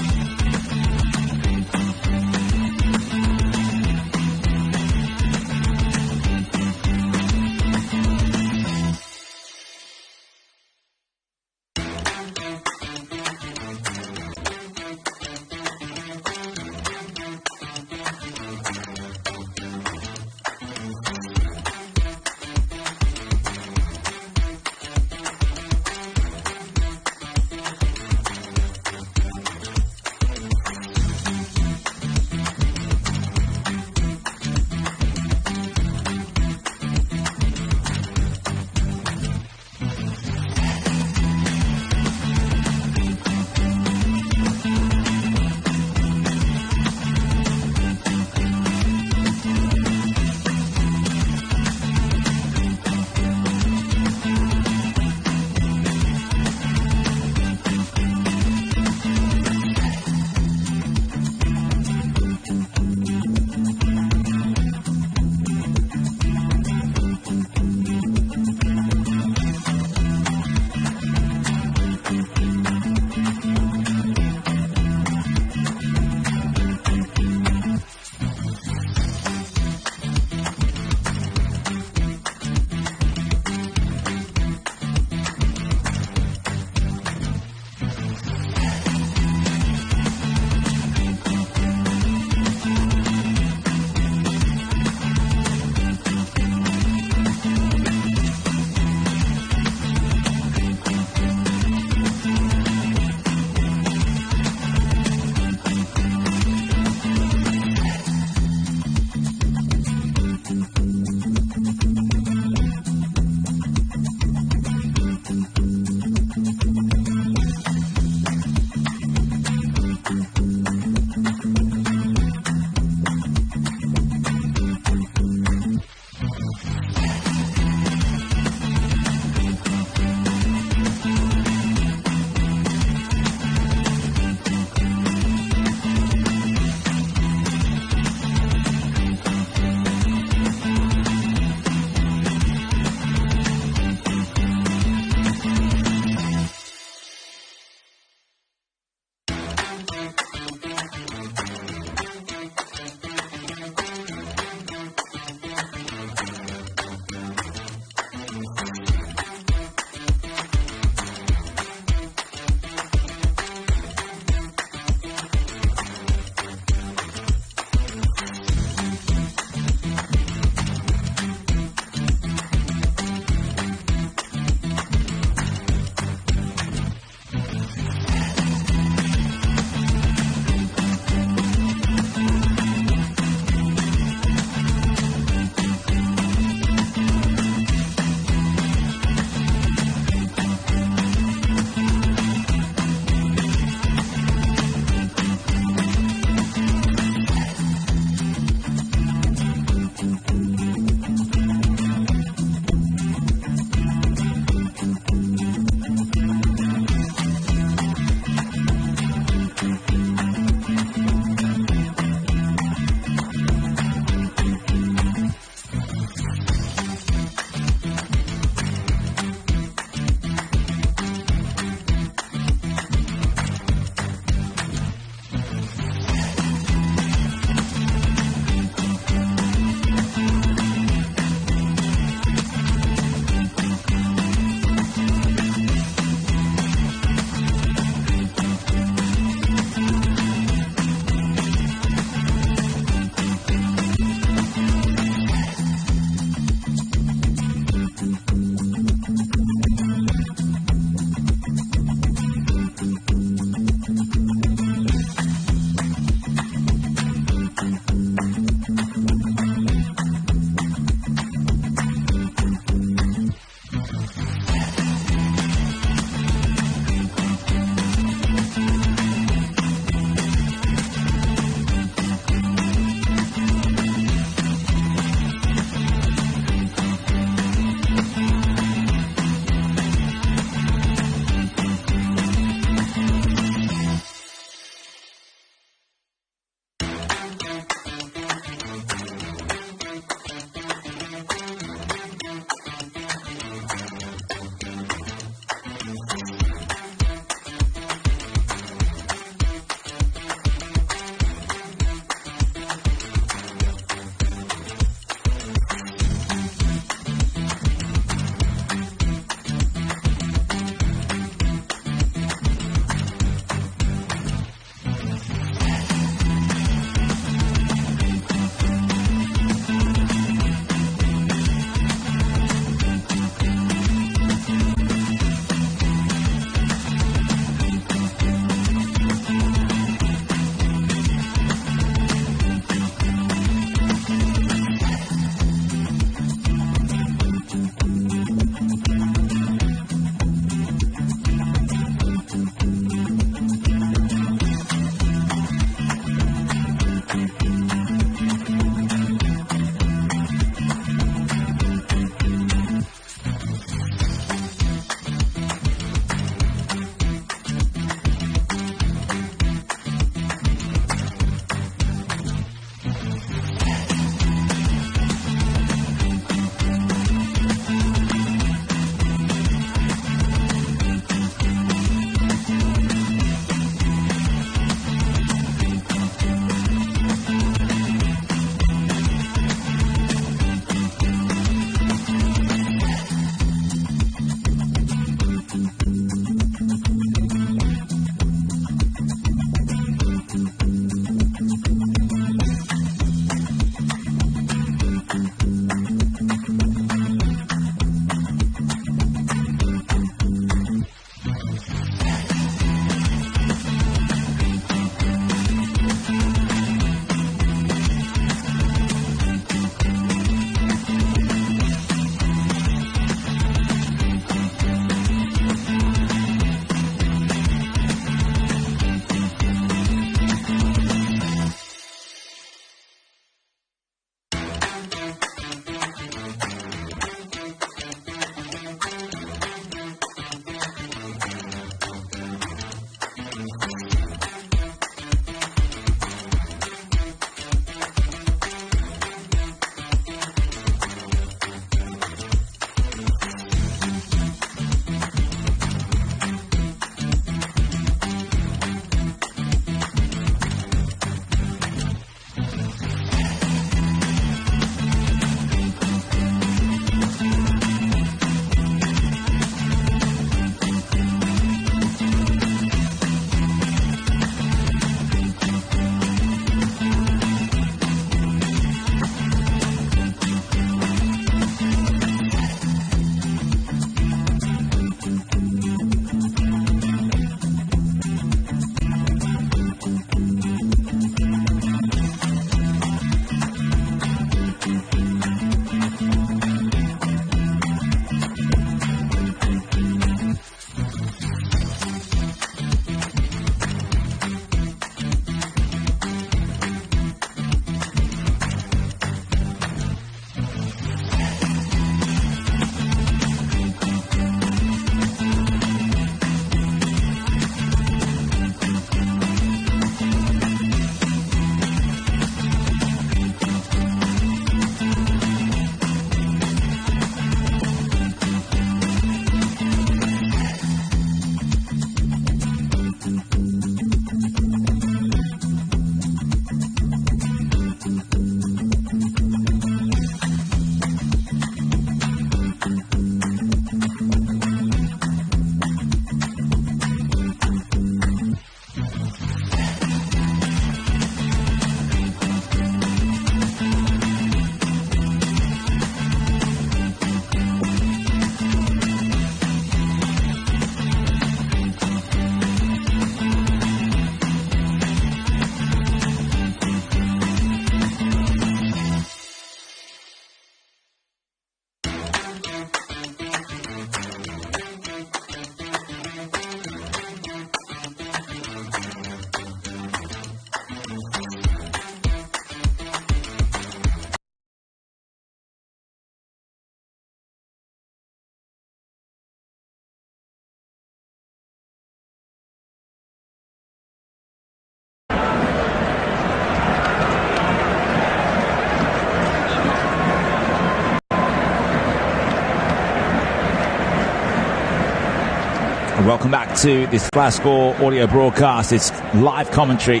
Welcome back to this Flash Score audio broadcast. It's live commentary,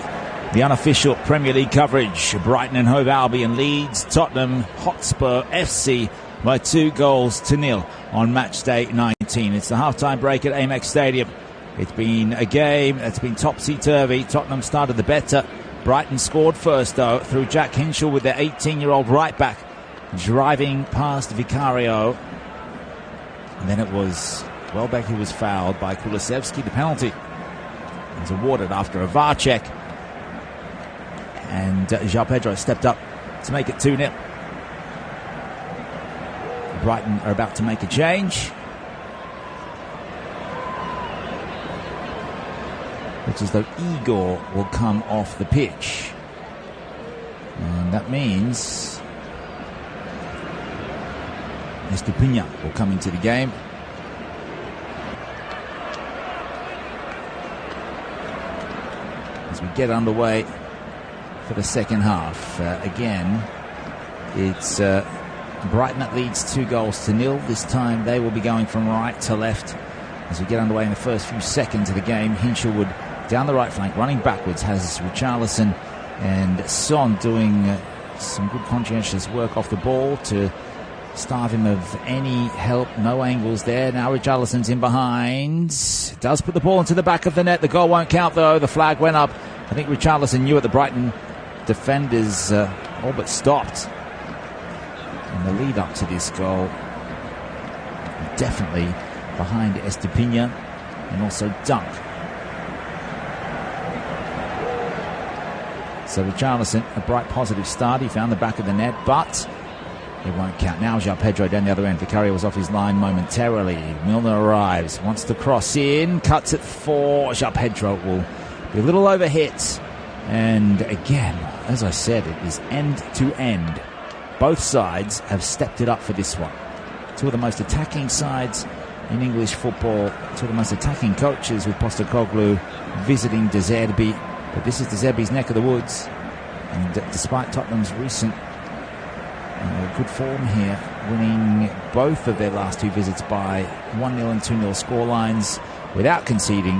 the unofficial Premier League coverage. Brighton and Hove Albion leads Tottenham Hotspur FC by 2-0 on match day 19. It's the half-time break at Amex Stadium. It's been a game that's been topsy-turvy. Tottenham started the better. Brighton scored first, though, through Jack Hinchell with their 18-year-old right-back driving past Vicario. And then it was Welbeck who was fouled by Kulusevski. The penalty was awarded after a VAR check. And João Pedro stepped up to make it 2-0. Brighton are about to make a change. Looks as though Igor will come off the pitch. And that means Estupinha will come into the game. As we get underway for the second half. Again, it's Brighton that leads 2-0. This time they will be going from right to left. As we get underway in the first few seconds of the game, Hinchelwood down the right flank, running backwards, has Richarlison and Son doing some good conscientious work off the ball to starve him of any help. No angles there. Now Richarlison's in behind. Does put the ball into the back of the net. The goal won't count, though. The flag went up. I think Richarlison knew it. The Brighton defenders all but stopped in the lead up to this goal. Definitely behind Estupinha and also Dunk. So Richarlison, a bright positive start. He found the back of the net, but it won't count. Now João Pedro down the other end. Vicario was off his line momentarily. Milner arrives, wants to cross in, cuts it for João Pedro. Will be a little overhit. And again, as I said, it is end to end. Both sides have stepped it up for this one. Two of the most attacking sides in English football, two of the most attacking coaches, with Postecoglou visiting De Zerbi. But this is De Zerbi's neck of the woods. And despite Tottenham's recent good form here, winning both of their last two visits by 1-0 and 2-0 scorelines without conceding.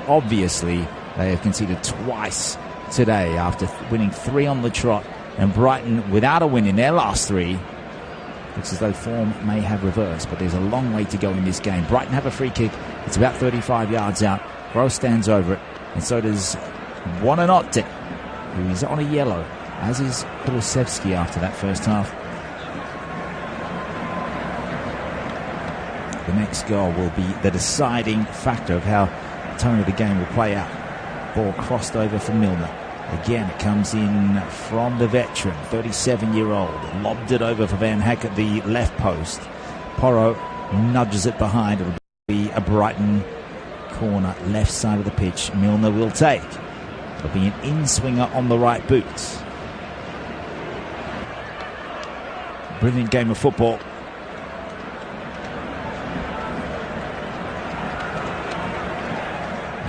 Obviously, they have conceded twice today after winning 3 on the trot. And Brighton, without a win in their last 3, looks as though form may have reversed, but there's a long way to go in this game. Brighton have a free kick. It's about 35 yards out. Gross stands over it, and so does Buonanotte, who is on a yellow, as is Kulusevski after that first half. The next goal will be the deciding factor of how the tone of the game will play out. Ball crossed over for Milner. Again, it comes in from the veteran, 37-year-old. Lobbed it over for Van Hecke at the left post. Porro nudges it behind. It'll be a Brighton corner, left side of the pitch. Milner will take. It'll be an in-swinger on the right boot. Brilliant game of football.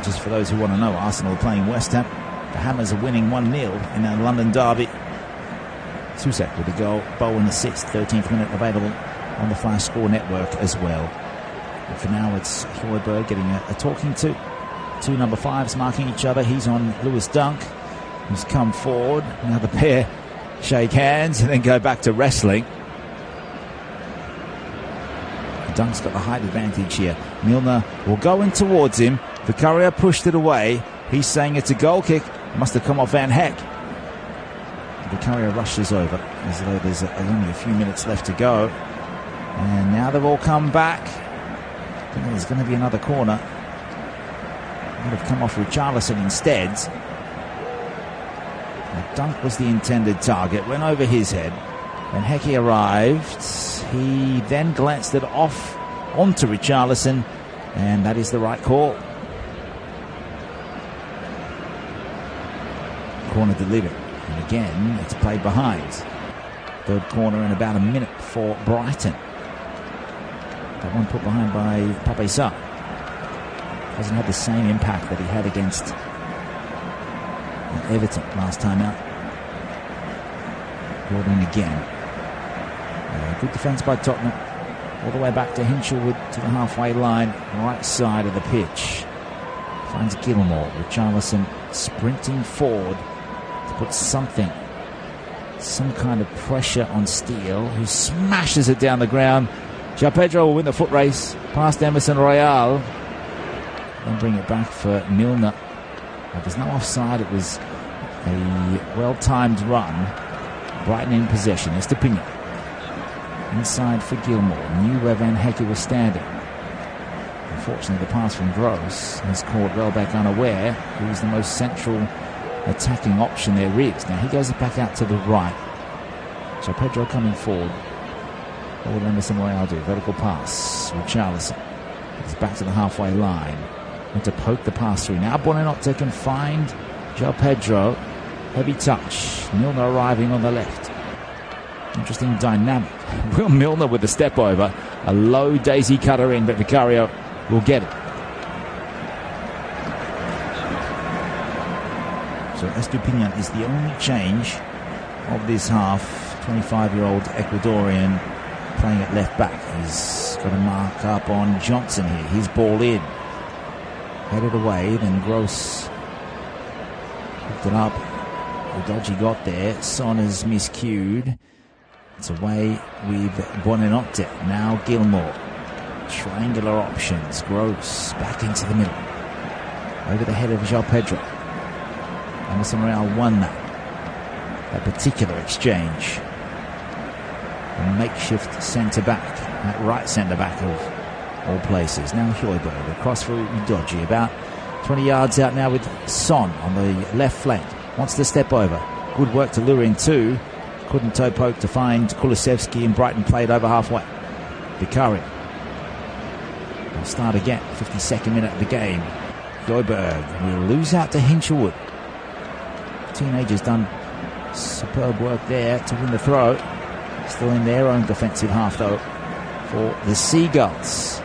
Just for those who want to know, Arsenal are playing West Ham. The Hammers are winning 1-0 in that London derby. Soucek with the goal. Bowen the 6th, 13th minute, available on the Flash Score network as well. But for now, it's Højbjerg getting a talking to. 2 number 5s marking each other. He's on Lewis Dunk, who's come forward. Now the pair shake hands and then go back to wrestling. Dunk's got the height advantage here. Milner will go in towards him. Vicario pushed it away. He's saying it's a goal kick. It must have come off Van Hecke. Vicario rushes over as though there's only a few minutes left to go. And now they've all come back. I think there's going to be another corner. Would have come off Richarlison instead. Now, Dunk was the intended target. Went over his head. Van Hecke arrived. He then glanced it off onto Richarlison. And that is the right call. Corner delivered. And again, it's played behind. Third corner in about a minute for Brighton. That one put behind by Pape Sarr. Hasn't had the same impact that he had against Everton last time out. Gordon again. Good defence by Tottenham. all the way back to Hinchelwood to the halfway line, right side of the pitch. Finds Gilmore. Richarlison sprinting forward to put some kind of pressure on Steele, who smashes it down the ground. João Pedro will win the foot race past Emerson Royal. Then bring it back for Milner. There's no offside. It was a well-timed run. Brighton in possession. Estepinian. Inside for Gilmore. Knew where Van Hecke was standing. Unfortunately, the pass from Gross has caught Welbeck unaware, who's the most central attacking option there is. Now he goes back out to the right. So Pedro coming forward. What will Emerson Royal do? Vertical pass. Richarlison. He's back to the halfway line. And to poke the pass through. Now Buonanotte can find João Pedro. Heavy touch. Milner arriving on the left. Interesting dynamic. Will Milner with the step over. A low daisy cutter in, but Vicario will get it. So Estepinian is the only change of this half. 25-year-old Ecuadorian playing at left back. He's got a mark up on Johnson here. His ball in. Headed away, then Gross picked it up. Udoji got there. Son is miscued. It's away with Buonanotte. Now Gilmore. Triangular options. Gross back into the middle. Over the head of João Pedro. Emerson Royal won that particular exchange. A makeshift centre-back. That right centre-back of all places. Now Højbjerg across for Udoji. About 20 yards out now with Son on the left flank. Wants to step over. Good work to lure in two. Couldn't toe poke to find Kulusevski, and Brighton played over halfway. Vicario. They'll start again. 52nd minute of the game. Højbjerg will lose out to Hinchelwood. Teenagers done superb work there to win the throw. Still in their own defensive half though for the Seagulls.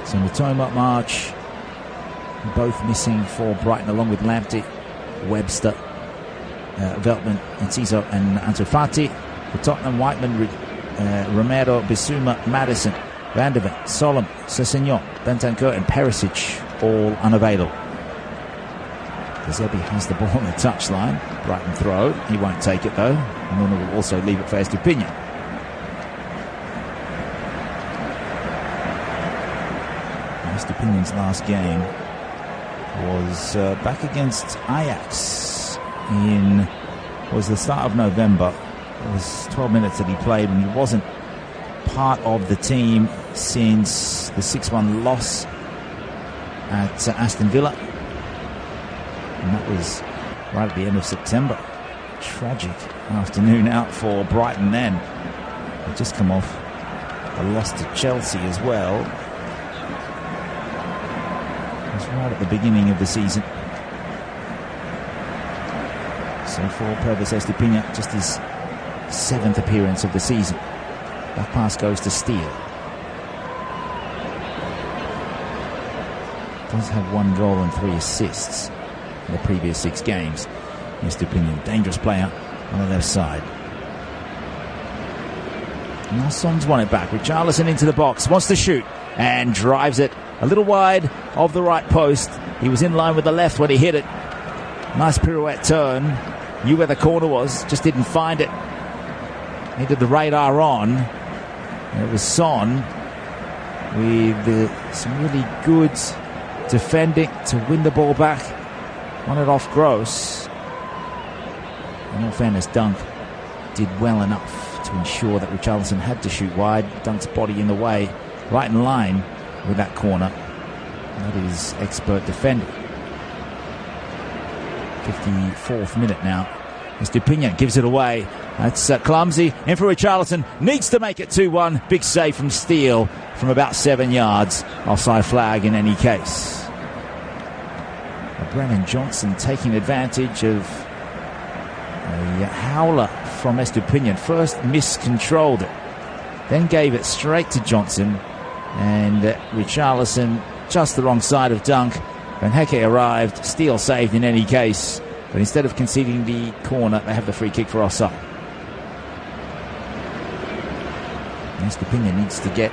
So Matoma, March, both missing for Brighton, along with Lamptey, Webster, Veltman, Enciso and Ansu Fati. For Tottenham, Whiteman, Romero, Bissouma, Maddison, Van der Ven, Solomon, Sessegnon, Bentancur and Perisic all unavailable. Zebi has the ball on the touchline. Brighton throw. He won't take it though. Milner will also leave it for Estepinian. Estepinian's last game was back against Ajax was the start of November. It was 12 minutes that he played, and he wasn't part of the team since the 6-1 loss at Aston Villa, and that was right at the end of September. Tragic afternoon out for Brighton then. They just come off a loss to Chelsea as well. It was right at the beginning of the season. So for Pervis Estepinian, just his 7th appearance of the season. That pass goes to Steele. Does have 1 goal and 3 assists in the previous 6 games. Estepinian, dangerous player on the left side. Now Son's won it back. Richarlison into the box, wants to shoot and drives it a little wide of the right post. He was in line with the left when he hit it. Nice pirouette turn. Knew where the corner was, just didn't find it. Needed the radar on. And it was Son with some really good defending to win the ball back. Won it off Gross. In all fairness, Dunk did well enough to ensure that Richarlison had to shoot wide. Dunk's body in the way, right in line with that corner. That is expert defending. 54th minute now. Estepinian gives it away. That's clumsy. In for Richarlison. Needs to make it 2-1. Big save from Steele from about 7 yards. Offside flag in any case. Brennan Johnson taking advantage of a howler from Estepinian. First miscontrolled it. Then gave it straight to Johnson. And Richarlison just the wrong side of Dunk. Van Hecke arrived, Steele saved in any case, but instead of conceding the corner, they have the free kick for offside. Estepinian needs to get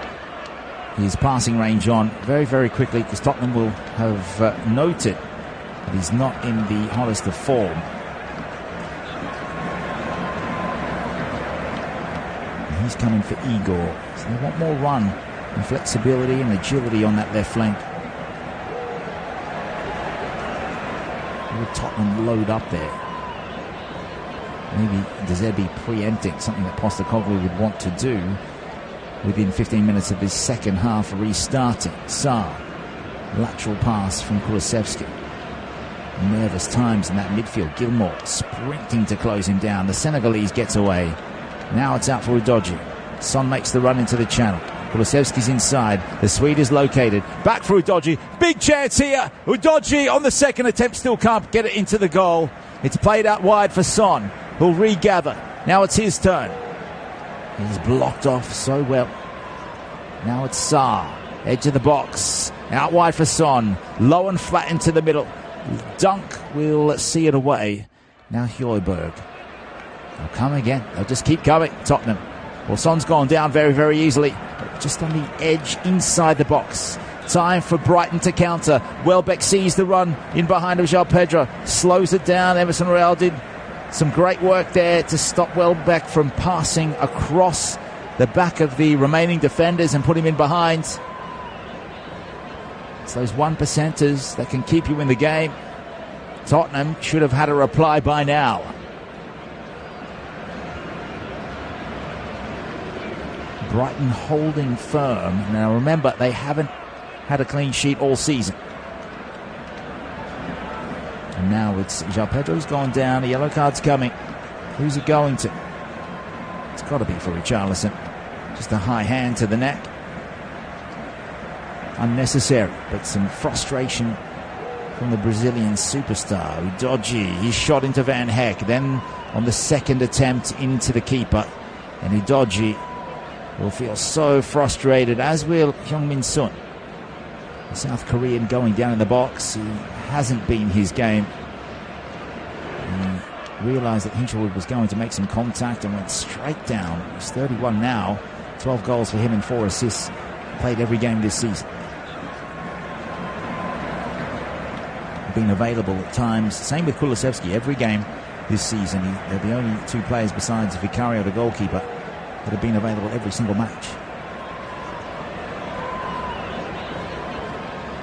his passing range on very, very quickly, because Tottenham will have noted that he's not in the hottest of form. And he's coming for Igor, so they want more run and flexibility and agility on that left flank. Will Tottenham load up there? Maybe De Zerbi preempting something that Postecoglou would want to do within 15 minutes of this second half restarting. Sarr, lateral pass from Kulusevski. Nervous times in that midfield. Gilmour sprinting to close him down. The Senegalese gets away. Now it's out for Udogie. Son makes the run into the channel. Kulusevski's inside. The Swede is located. Back for Udogie. Big chance here. Udogie on the second attempt still can't get it into the goal. It's played out wide for Son, who'll regather. Now it's his turn. He's blocked off so well. Now it's Sarr. Edge of the box. Out wide for Son. Low and flat into the middle. Dunk will see it away. Now Højbjerg. They'll come again. They'll just keep coming. Tottenham. Well, Son's gone down very, very easily. Just on the edge inside the box. Time for Brighton to counter. Welbeck sees the run in behind of João Pedro. Slows it down. Emerson Royal did some great work there to stop Welbeck from passing across the back of the remaining defenders and put him in behind. It's those 1%ers that can keep you in the game. Tottenham should have had a reply by now. Brighton holding firm. Now remember, they haven't had a clean sheet all season. And now it's João Pedro's gone down. A yellow card's coming. Who's it going to? It's got to be for Richarlison. Just a high hand to the neck. Unnecessary, but some frustration from the Brazilian superstar. Udogie, he shot into Van Hecke. Then on the second attempt into the keeper. And Udogie will feel so frustrated, as will Heung-min Son. The South Korean going down in the box. He hasn't been his game. He realised that Hinchelwood was going to make some contact and went straight down. He's 31 now. 12 goals for him and 4 assists. Played every game this season. Been available at times. Same with Kulusevski. Every game this season. They're the only two players besides Vicario, the goalkeeper, that have been available every single match.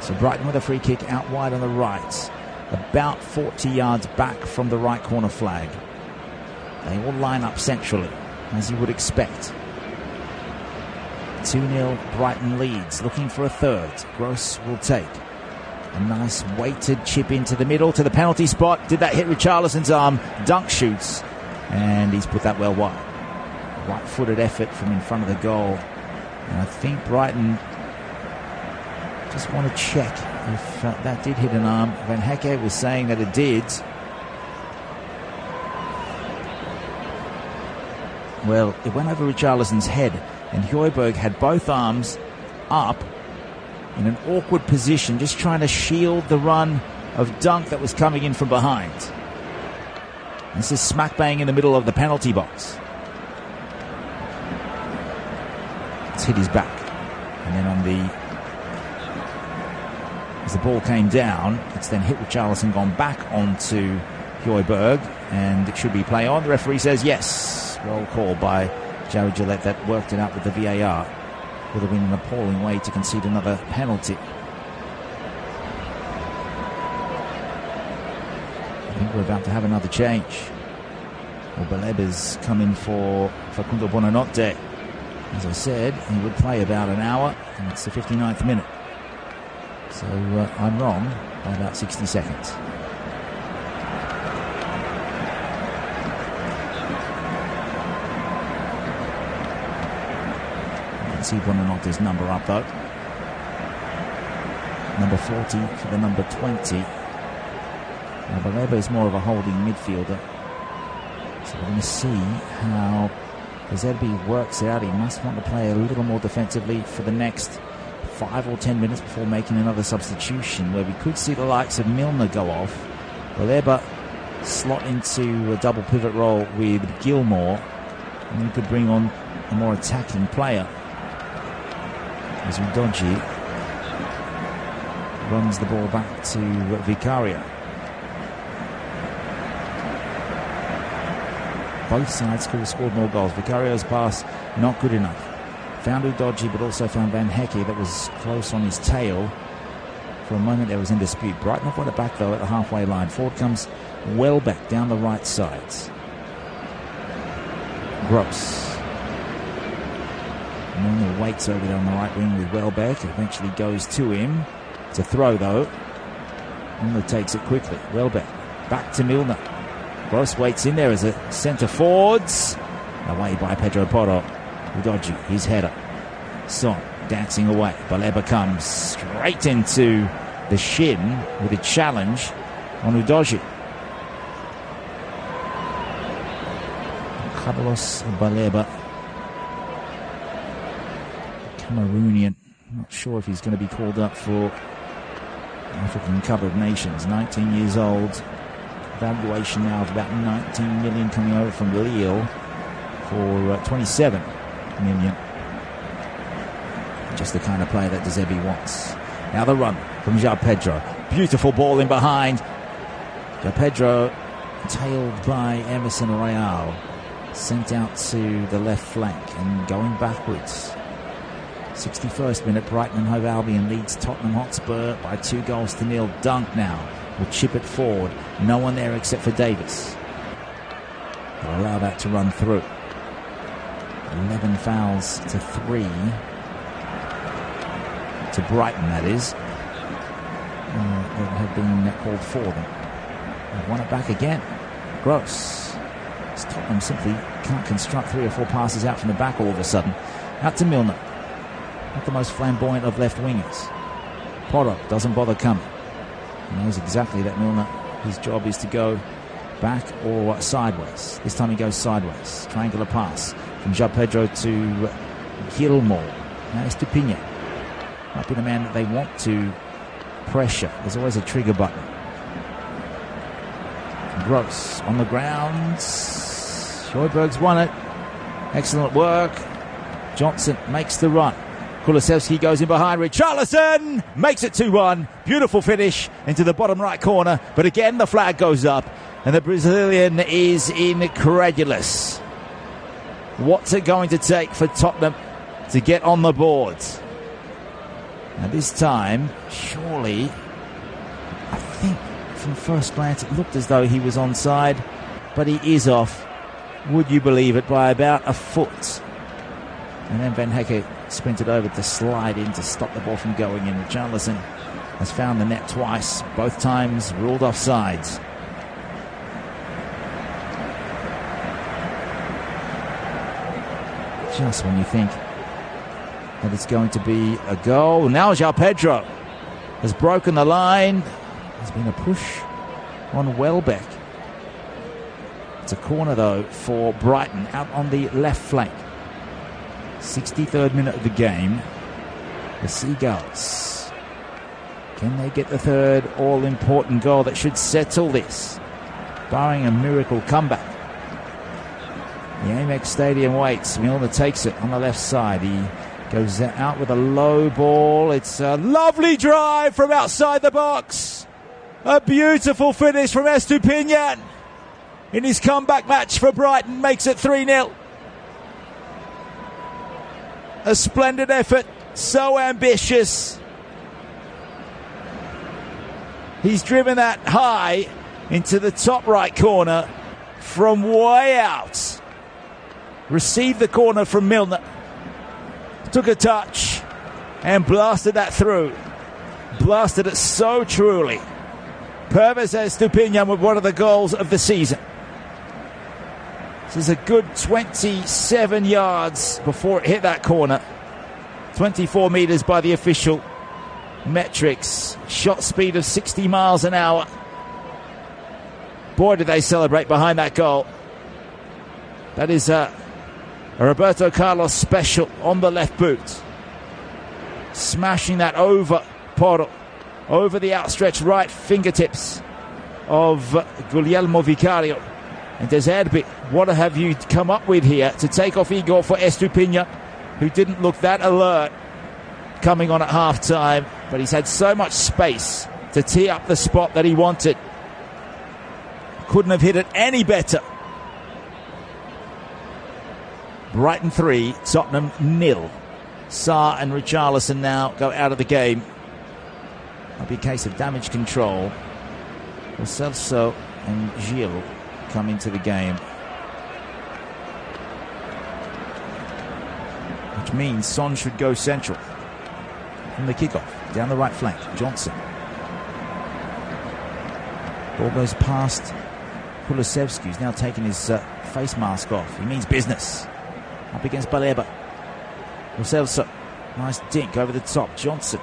So Brighton with a free kick out wide on the right. About 40 yards back from the right corner flag. They all line up centrally, as you would expect. 2-0 Brighton leads. Looking for a third. Gross will take. A nice weighted chip into the middle to the penalty spot. Did that hit Richarlison's arm? Dunk shoots. And he's put that well wide. Right-footed effort from in front of the goal. And I think Brighton just want to check if that did hit an arm. Van Hecke was saying that it did. Well, it went over Richarlison's head, and Højbjerg had both arms up in an awkward position, just trying to shield the run of Dunk that was coming in from behind. This is smack bang in the middle of the penalty box. It's hit his back. And then as the ball came down, it's then hit Richarlison, gone back onto Højbjerg, and it should be play on. The referee says yes. Well called by Jared Gillette. That worked it out with the VAR. Would have been an appalling way to concede another penalty. I think we're about to have another change. Well, Baleba's come in for Facundo Buonanotte. As I said, he would play about an hour, and it's the 59th minute. So I'm wrong by about 60 seconds. See Buonanotte's number up though. Number 40 for the number 20. Now Baleba is more of a holding midfielder. So we're going to see how De Zerbi works it out. He must want to play a little more defensively for the next 5 or 10 minutes before making another substitution, where we could see the likes of Milner go off. Baleba slot into a double pivot role with Gilmore, and then could bring on a more attacking player as Udogie runs the ball back to Vicario. Both sides could have scored more goals. Vicario's pass not good enough. Found Udogie, but also found Van Hecke that was close on his tail. For a moment there was in dispute. Brighton have won it back though at the halfway line. Forward comes Welbeck down the right side. Gross. Milner waits over there on the right wing with Welbeck. Eventually goes to him. It's a throw though. Milner takes it quickly. Welbeck back to Milner. Gross waits in there as a centre forwards. Away by Pedro Porro. Udogie, his header. Son dancing away. Baleba comes straight into the shin with a challenge on Udogie. Carlos Baleba, Cameroonian. Not sure if he's going to be called up for African Cup of Nations. 19 years old. Valuation now of about 19 million coming over from Lille for 27 million. Just the kind of player that De Zerbi wants. Now the run from João Pedro. Beautiful ball in behind. João Pedro tailed by Emerson Royal. Sent out to the left flank and going backwards. 61st minute, Brighton and Hove Albion leads Tottenham Hotspur by 2-0. Dunk now will chip it forward. No one there except for Davis. They'll allow that to run through. 11 fouls to 3. To Brighton, that is. That have been called for them. They've won it back again. Gross. Tottenham simply can't construct 3 or 4 passes out from the back all of a sudden. Out to Milner. Not the most flamboyant of left wingers. Porro doesn't bother coming. He knows exactly that Milner, his job is to go back or sideways. This time he goes sideways. Triangular pass from João Pedro to Gilmore. Now it's Stupinha. Might be the man that they want to pressure. There's always a trigger button. Gross on the ground. Højbjerg's won it. Excellent work. Johnson makes the run. Kulusevski goes in behind. Richarlison makes it 2-1. Beautiful finish into the bottom right corner. But again, the flag goes up. And the Brazilian is incredulous. What's it going to take for Tottenham to get on the board? Now this time, surely, I think from first glance it looked as though he was onside. But he is off. Would you believe it, by about a foot. And then Van Hecke sprinted over to slide in to stop the ball from going in. Richarlison has found the net twice, both times ruled offside. Just when you think that it's going to be a goal. Now João Pedro has broken the line. There's been a push on Welbeck. It's a corner though for Brighton out on the left flank. 63rd minute of the game. The Seagulls. Can they get the third all-important goal that should settle this? Barring a miracle comeback. The Amex Stadium waits. Milner takes it on the left side. He goes out with a low ball. It's a lovely drive from outside the box. A beautiful finish from Estupiñán. In his comeback match for Brighton, makes it 3-0. A splendid effort, so ambitious. He's driven that high into the top right corner from way out. Received the corner from Milner. Took a touch and blasted that through. Blasted it so truly. Pervis Estupiñán with one of the goals of the season. This is a good 27 yards before it hit that corner. 24 metres by the official metrics. Shot speed of 60 miles an hour. Boy, did they celebrate behind that goal. That is a Roberto Carlos special on the left boot. smashing that over Porro, over the outstretched right fingertips of Guglielmo Vicario. And De Zerbi, what have you come up with here to take off Igor for Estupiñán, who didn't look that alert coming on at half-time, but he's had so much space to tee up the spot that he wanted. Couldn't have hit it any better. Brighton 3, Tottenham 0. Sarr and Richarlison now go out of the game. That'll be a case of damage control. Lo Celso and Gil come into the game, which means Son should go central from the kickoff down the right flank. Johnson, ball goes past Kulusevski, who's now taking his face mask off. He means business up against Baleba. Lo Celso, nice dink over the top. Johnson,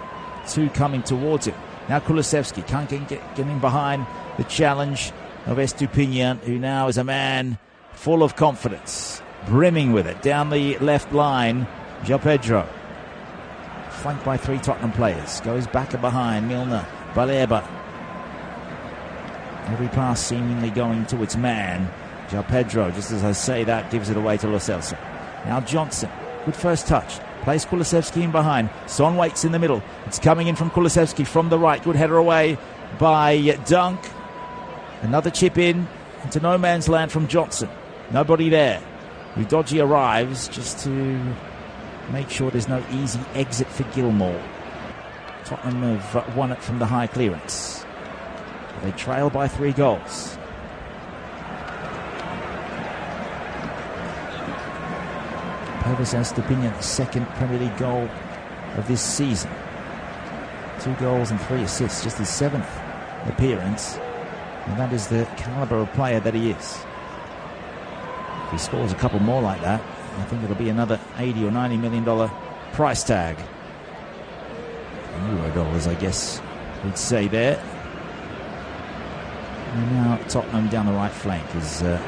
two coming towards him. Now Kulusevski can't get in behind the challenge of Estupiñán, who now is a man full of confidence, brimming with it. Down the left line, João Pedro, flanked by three Tottenham players, goes back and behind. Milner, Baleba. Every pass seemingly going to its man. João Pedro, just as I say that, gives it away to Lo Celso. Now Johnson, good first touch. Plays Kulusevski in behind. Son waits in the middle. It's coming in from Kulusevski from the right. Good header away by Dunk. Another chip in into no man's land from Johnson. Nobody there. Udogie arrives just to make sure there's no easy exit for Gilmour. Tottenham have won it from the high clearance. They trail by 3 goals. Pervis Estupiñán, the second Premier League goal of this season. 2 goals and 3 assists, just his 7th appearance. And that is the caliber of player that he is. If he scores a couple more like that, I think it'll be another $80 or $90 million price tag. Euro dollars, I guess we'd say there. And now Tottenham down the right flank is a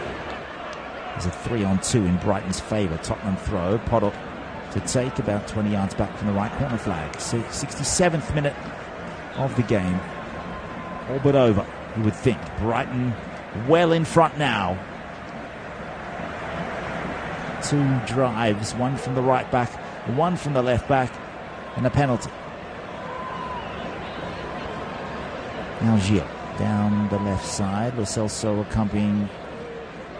3-on-2 in Brighton's favour. Tottenham throw, Porro to take about 20 yards back from the right corner flag. 67th minute of the game, all but over, you would think. Brighton well in front now. 2 drives, one from the right back, one from the left back, and a penalty. Now Gil down the left side. Lo Celso accompanying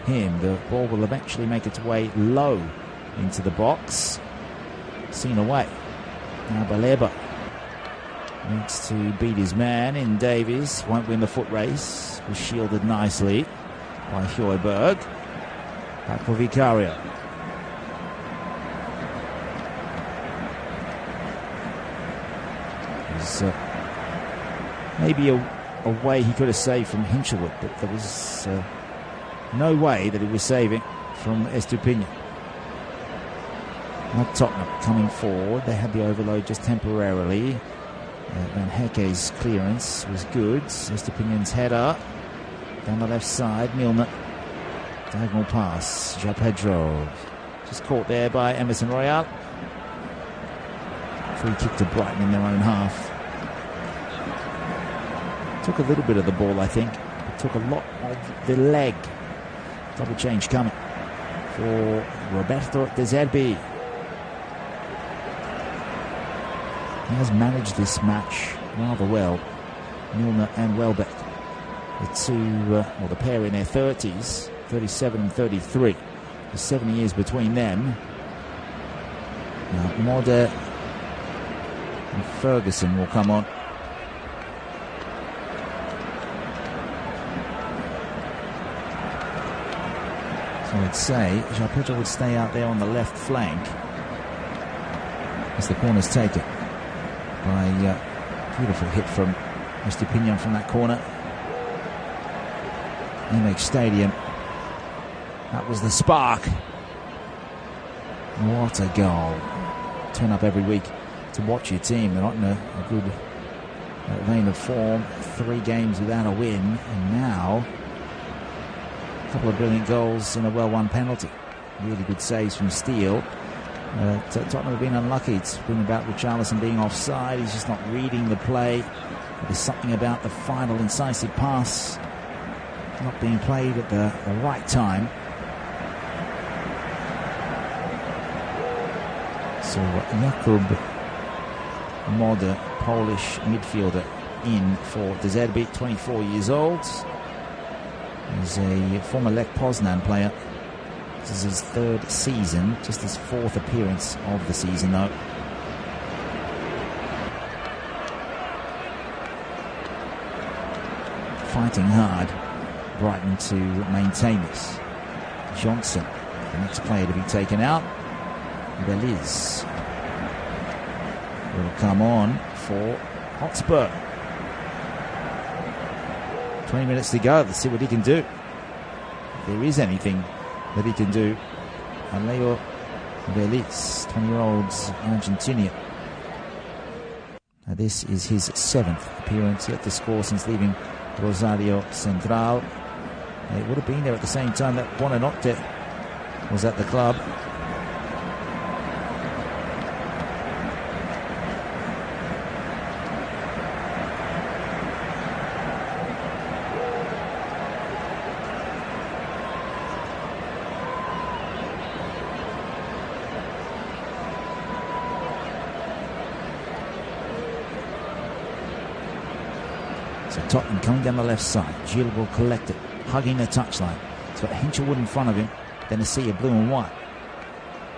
him. The ball will eventually make its way low into the box. Seen away. Now Baleba needs to beat his man in Davies. Won't win the foot race. Was shielded nicely by Højbjerg. Back for Vicario. There's maybe a way he could have saved from Hinchelwood, but there was no way that he was saving from Estupiñán. Now Tottenham coming forward. They had the overload just temporarily. Van Heke's clearance was good. Estupiñán's header down the left side. Milner, diagonal pass. João Pedro just caught there by Emerson Royal. Free kick to Brighton in their own half. Took a little bit of the ball, I think. It took a lot of the leg. Double change coming for Roberto De Zerbi. He has managed this match rather well. Milner and Welbeck, the pair in their 30s, 37 and 33. There's 7 years between them. Now Modder and Ferguson will come on. So I'd say João Pedro would stay out there on the left flank as the corner's taken by beautiful hit from Estupiñán from that corner. Amex Stadium. That was the spark. What a goal. Turn up every week to watch your team. They're not in a good vein of form. 3 games without a win, and now a couple of brilliant goals and a well-won penalty. Really good saves from Steele. Tottenham have been unlucky. It's been about Richarlison being offside. He's just not reading the play. There's something about the final incisive pass not being played at the right time. So Jakub Moder, Polish midfielder, in for De Zerbi, 24 years old. He's a former Lech Poznan player. This is his third season, just his fourth appearance of the season though. Fighting hard, Brighton, to maintain this. Johnson, the next player to be taken out. Belize will come on for Hotspur. 20 minutes to go. Let's see what he can do. If there is anything that he can do. Aleo Belize, 20-year-old Argentinian. Now this is his seventh appearance, yet to score since leaving Rosario Central. It would have been there at the same time that Buonanotte was at the club. So Tottenham coming down the left side. Gilles will collect it, hugging the touchline. He's got Hinchelwood in front of him, then a sea of blue and white.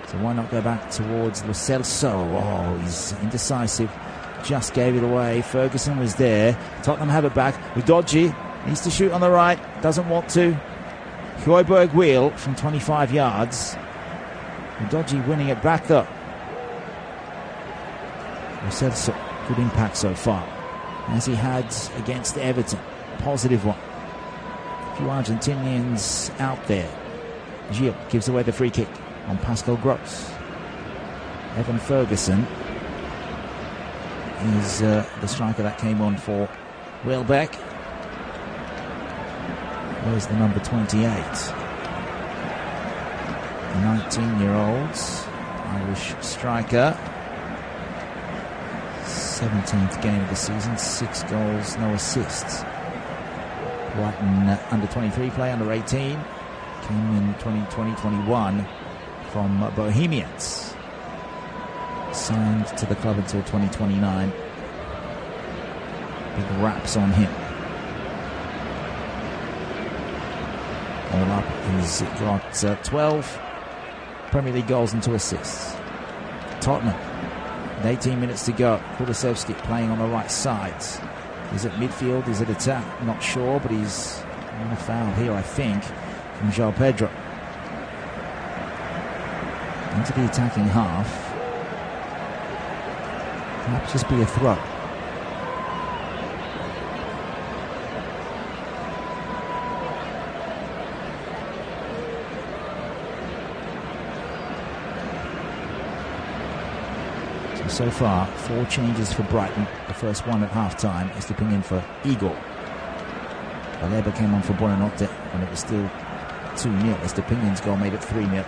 So why not go back towards Lo Celso? Oh, he's indecisive. Just gave it away. Ferguson was there. Tottenham have it back. Udogie needs to shoot on the right. Doesn't want to. Højbjerg wheel from 25 yards. Udogie winning it back though. Lo Celso, good impact so far, as he had against Everton. Positive one. A few Argentinians out there. Gilles gives away the free kick on Pascal Gross. Evan Ferguson is the striker that came on for Welbeck. Where's the number 28? 19-year-old Irish striker. 17th game of the season, 6 goals, no assists. Brighton under 23 play, under 18. Came in 2020-21 from Bohemians. Signed to the club until 2029. Big raps on him. All up, he's got 12 Premier League goals and 2 assists. Tottenham, 18 minutes to go. Kulusevski playing on the right side. Is it midfield? Is it attack? Not sure, but he's on a foul here, I think, from João Pedro. Into the attacking half. Perhaps just be a throw. So far, 4 changes for Brighton. The first one at half-time is to in for Igor. Baleba came on for Buonanotte when it was still 2-0. Estepinion's goal made it 3-0.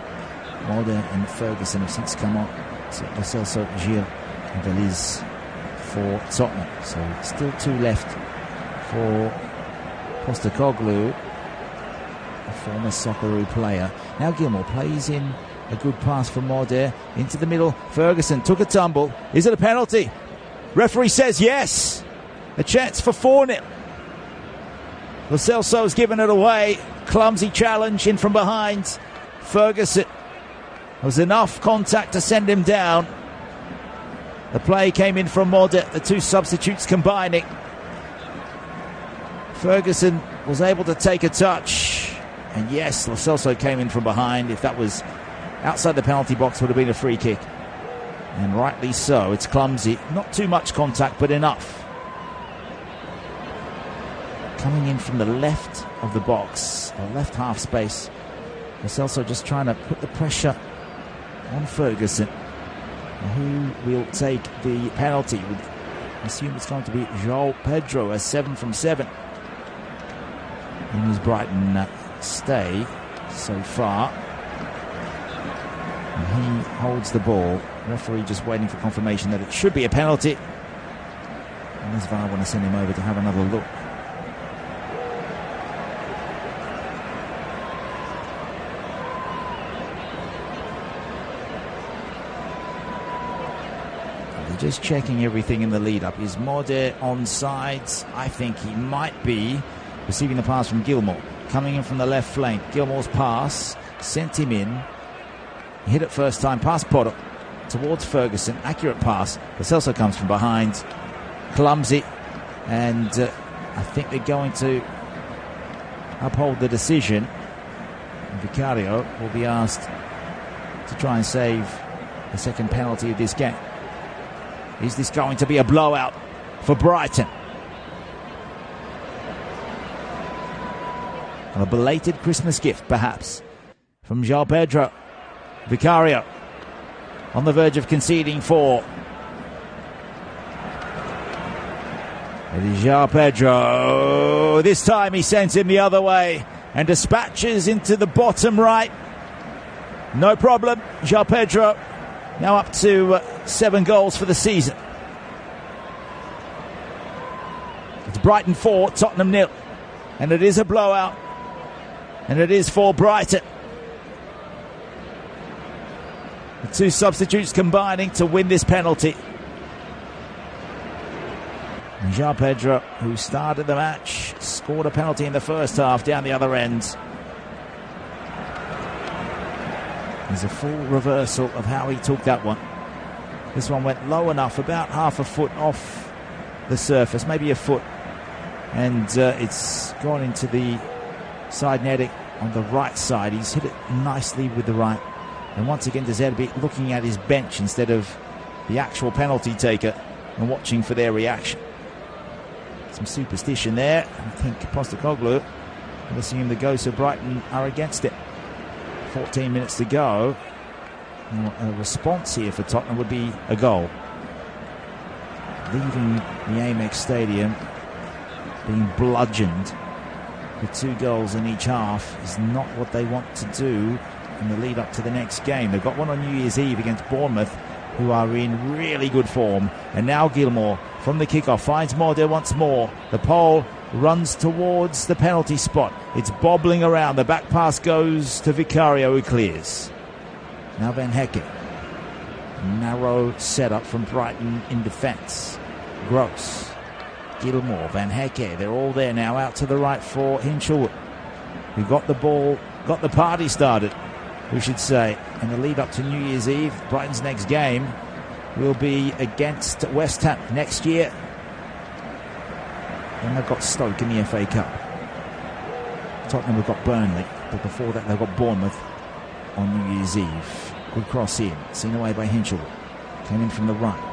Mulder and Ferguson have since come on. So Lo Celso, Gilles and Belize for Tottenham. So still 2 left for Postecoglou, a former Socceroo player. Now Gilmour plays in a good pass from Mulder into the middle. Ferguson took a tumble. Is it a penalty? Referee says yes. A chance for 4-0. Lo Celso has given it away. Clumsy challenge in from behind. Ferguson. There was enough contact to send him down. The play came in from Mulder. The 2 substitutes combining. Ferguson was able to take a touch. And yes, Lo Celso came in from behind. If that was outside the penalty box, would have been a free kick. And rightly so. It's clumsy. Not too much contact, but enough. Coming in from the left of the box, or left half space. Lo Celso just trying to put the pressure on Ferguson. Who will take the penalty? We assume it's going to be João Pedro, a 7 from 7 in his Brighton stay so far. And he holds the ball. Referee just waiting for confirmation that it should be a penalty. And does VAR want to send him over to have another look? Just checking everything in the lead-up. Is Morde onside? I think he might be. Receiving the pass from Gilmour. Coming in from the left flank. Gilmour's pass sent him in. He hit it first time past Potter towards Ferguson. Accurate pass. Lo Celso comes from behind. Clumsy. And I think they're going to uphold the decision. And Vicario will be asked to try and save the second penalty of this game. Is this going to be a blowout for Brighton? A belated Christmas gift, perhaps, from João Pedro. Vicario on the verge of conceding 4. It is João Pedro. This time he sends him the other way and dispatches into the bottom right. No problem. João Pedro now up to 7 goals for the season. It's Brighton 4, Tottenham 0. And it is a blowout. And it is for Brighton. The 2 substitutes combining to win this penalty. And João Pedro, who started the match, scored a penalty in the first half down the other end. There's a full reversal of how he took that one. This one went low enough, about half a foot off the surface, maybe a foot. And it's gone into the side netting on the right side. He's hit it nicely with the right. And once again, De Zerbi looking at his bench instead of the actual penalty taker and watching for their reaction. Some superstition there. I think Postecoglou will assume the ghosts of Brighton are against it. 14 minutes to go. A response here for Tottenham would be a goal. Leaving the Amex Stadium being bludgeoned with 2 goals in each half is not what they want to do in the lead up to the next game. They've got one on New Year's Eve against Bournemouth, who are in really good form. And now Gilmour from the kickoff finds Morde once more. The Pole runs towards the penalty spot. It's bobbling around. The back pass goes to Vicario, who clears. Now Van Hecke. Narrow setup from Brighton in defence. Gross. Gilmour, Van Hecke, they're all there now. Out to the right for Hinshelwood, who got the ball, got the party started, we should say, in the lead up to New Year's Eve. Brighton's next game will be against West Ham next year. Then they've got Stoke in the FA Cup. Tottenham have got Burnley, but before that they've got Bournemouth on New Year's Eve. Good cross in, seen away by Hinshelwood. Came in from the right.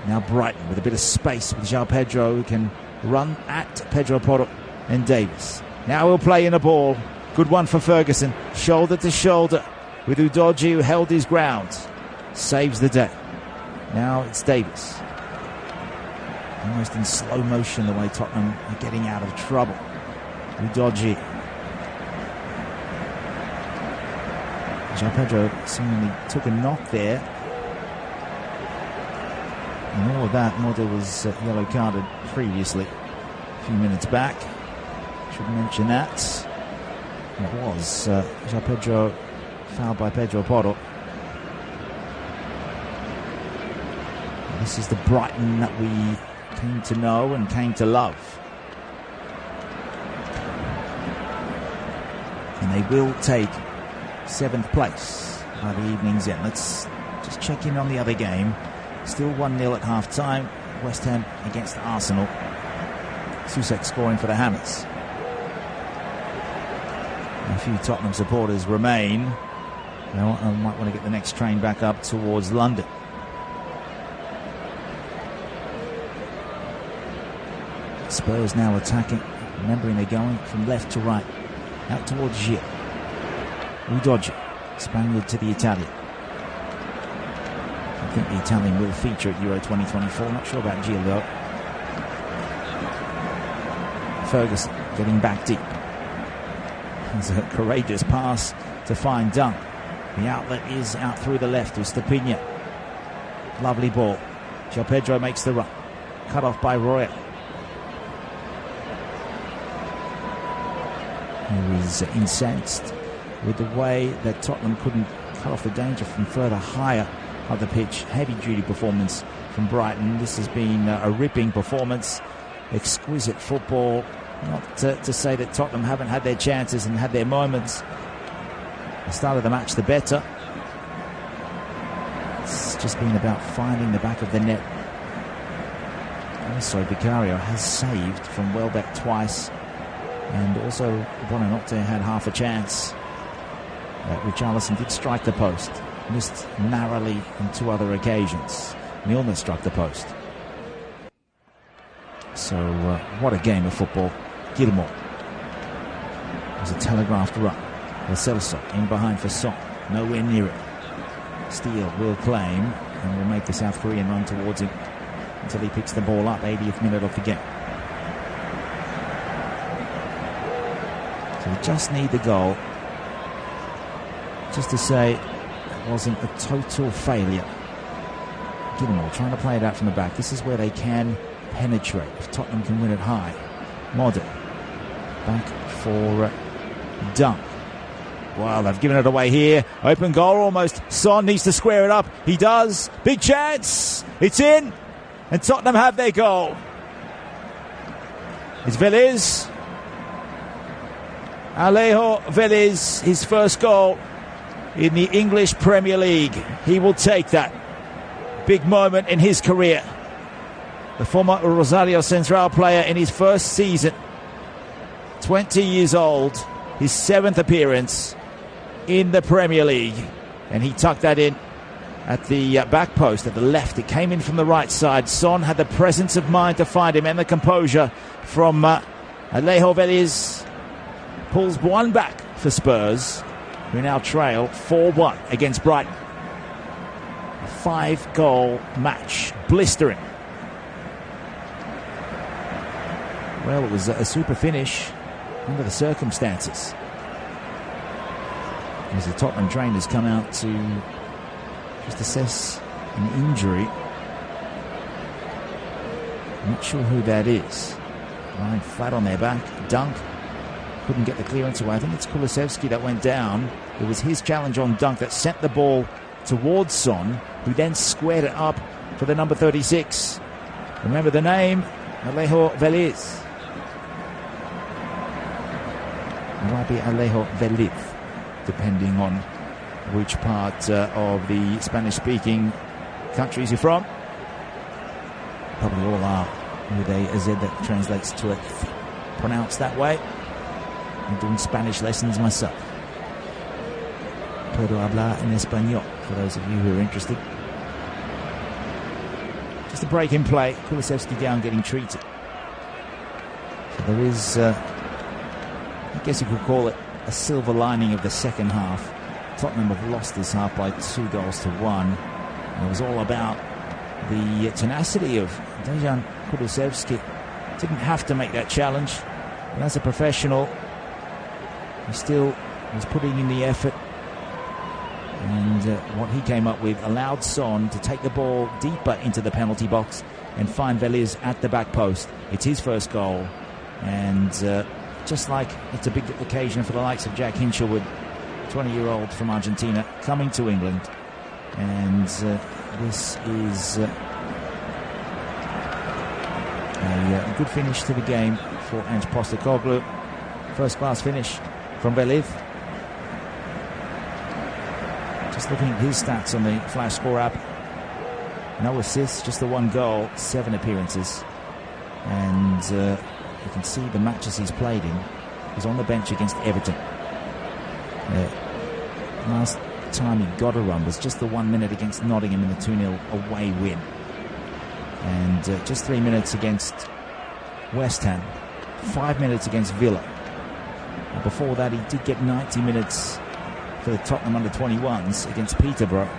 Now Brighton with a bit of space with João Pedro, who can run at Pedro Porro and Davis. Now he'll play in a ball. Good one for Ferguson. Shoulder to shoulder with Udogie, who held his ground. Saves the day. Now it's Davis. Almost in slow motion the way Tottenham are getting out of trouble. Udogie. João Pedro seemingly took a knock there. And all of that, Morde was yellow carded previously, a few minutes back. Should mention that. And it was João Pedro fouled by Pedro Porro. This is the Brighton that we came to know and came to love. And they will take 7th place by the evening's end. Let's just check in on the other game. Still 1-0 at half-time. West Ham against Arsenal. Soucek scoring for the Hammers. A few Tottenham supporters remain. They might want to get the next train back up towards London. Spurs now attacking. Remembering they're going from left to right. Out towards Gil. Udogie. Spaniard to the Italian. I think the Italian will feature at Euro 2024. Not sure about Gil though. Ferguson getting back deep. It's a courageous pass to find Dunk. The outlet is out through the left with Stepinha. Lovely ball. João Pedro makes the run. Cut off by Roya. He was incensed with the way that Tottenham couldn't cut off the danger from further higher up the pitch. Heavy-duty performance from Brighton. This has been a ripping performance. Exquisite football. Not to say that Tottenham haven't had their chances and had their moments. The start of the match, the better. It's just been about finding the back of the net. Also, Vicario has saved from Welbeck twice. And also, Buonanotte had half a chance. Richarlison did strike the post. Missed narrowly on 2 other occasions. Milner struck the post. So, what a game of football. Gilmour. It was a telegraphed run. Lo Celso in behind for Son. Nowhere near it. Steele will claim and will make the South Korean run towards him until he picks the ball up. 80th minute of the game. So we just need the goal. Just to say it wasn't a total failure. Gilmour trying to play it out from the back. This is where they can penetrate if Tottenham can win it high. Modern back for Dunk. Well, they've given it away here. Open goal almost. Son needs to square it up. He does. Big chance. It's in. And Tottenham have their goal. It's Vélez. Alejo Vélez, his first goal in the English Premier League. He will take that. Big moment in his career. The former Rosario Central player in his first season. 20 years old. His 7th appearance in the Premier League. And he tucked that in at the back post at the left. It came in from the right side. Son had the presence of mind to find him and the composure from Alejo Vélez. Pulls one back for Spurs, who now trail 4-1 against Brighton. A 5-goal match. Blistering. Well, it was a super finish under the circumstances. As the Tottenham trainers come out to just assess an injury. Not sure who that is. Lying flat on their back. Dunk couldn't get the clearance away. I think it's Kulusevski that went down. It was his challenge on Dunk that sent the ball towards Son, who then squared it up for the number 36. Remember the name? Alejo Vélez. It might be Alejo Vélez, depending on which part of the Spanish-speaking countries you're from. Probably all are with a Z that translates to it pronounced that way. I'm doing Spanish lessons myself. Puedo hablar en español, for those of you who are interested. Just a break in play. Kulusevski down, getting treated. So there is, I guess you could call it a silver lining of the second half. Tottenham have lost this half by 2-1. And it was all about the tenacity of Dejan Kulusevski. Didn't have to make that challenge. But as a professional, he still was putting in the effort. And what he came up with allowed Son to take the ball deeper into the penalty box and find Vélez at the back post. It's his first goal. And just like it's a big occasion for the likes of Jack Hinchelwood, 20-year-old from Argentina, coming to England. And this is a good finish to the game for Ange Postecoglou. First-class finish from Vélez. Just looking at his stats on the Flash Score app. No assists, just the 1 goal, 7 appearances. And you can see the matches he's played in. He's on the bench against Everton. Last time he got a run was just the 1 minute against Nottingham in the 2-0 away win. And just 3 minutes against West Ham. 5 minutes against Villa. And before that, he did get 90 minutes for the Tottenham under-21s against Peterborough.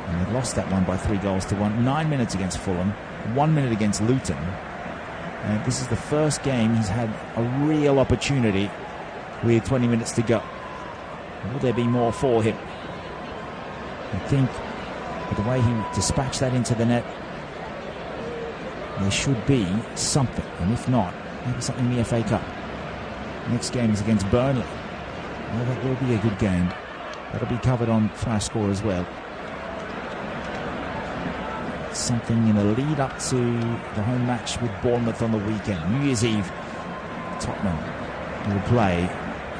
And they lost that one by 3-1. 9 minutes against Fulham. 1 minute against Luton. And this is the first game he's had a real opportunity with 20 minutes to go. Will there be more for him? I think with the way he dispatched that into the net, there should be something. And if not, maybe something in the FA Cup. Next game is against Burnley. Well, that will be a good game. That'll be covered on Flash Score as well. Something in a lead up to the home match with Bournemouth on the weekend. New Year's Eve, Tottenham will play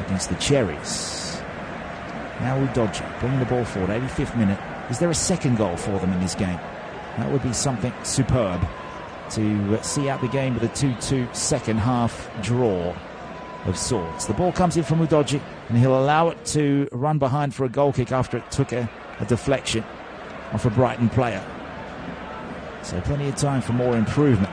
against the Cherries. Now Udogie bringing the ball forward, 85th minute. Is there a second goal for them in this game? That would be something superb to see out the game with a 2-2 second half draw of sorts. The ball comes in from Udogie, and he'll allow it to run behind for a goal kick after it took a deflection off a Brighton player. So plenty of time for more improvement.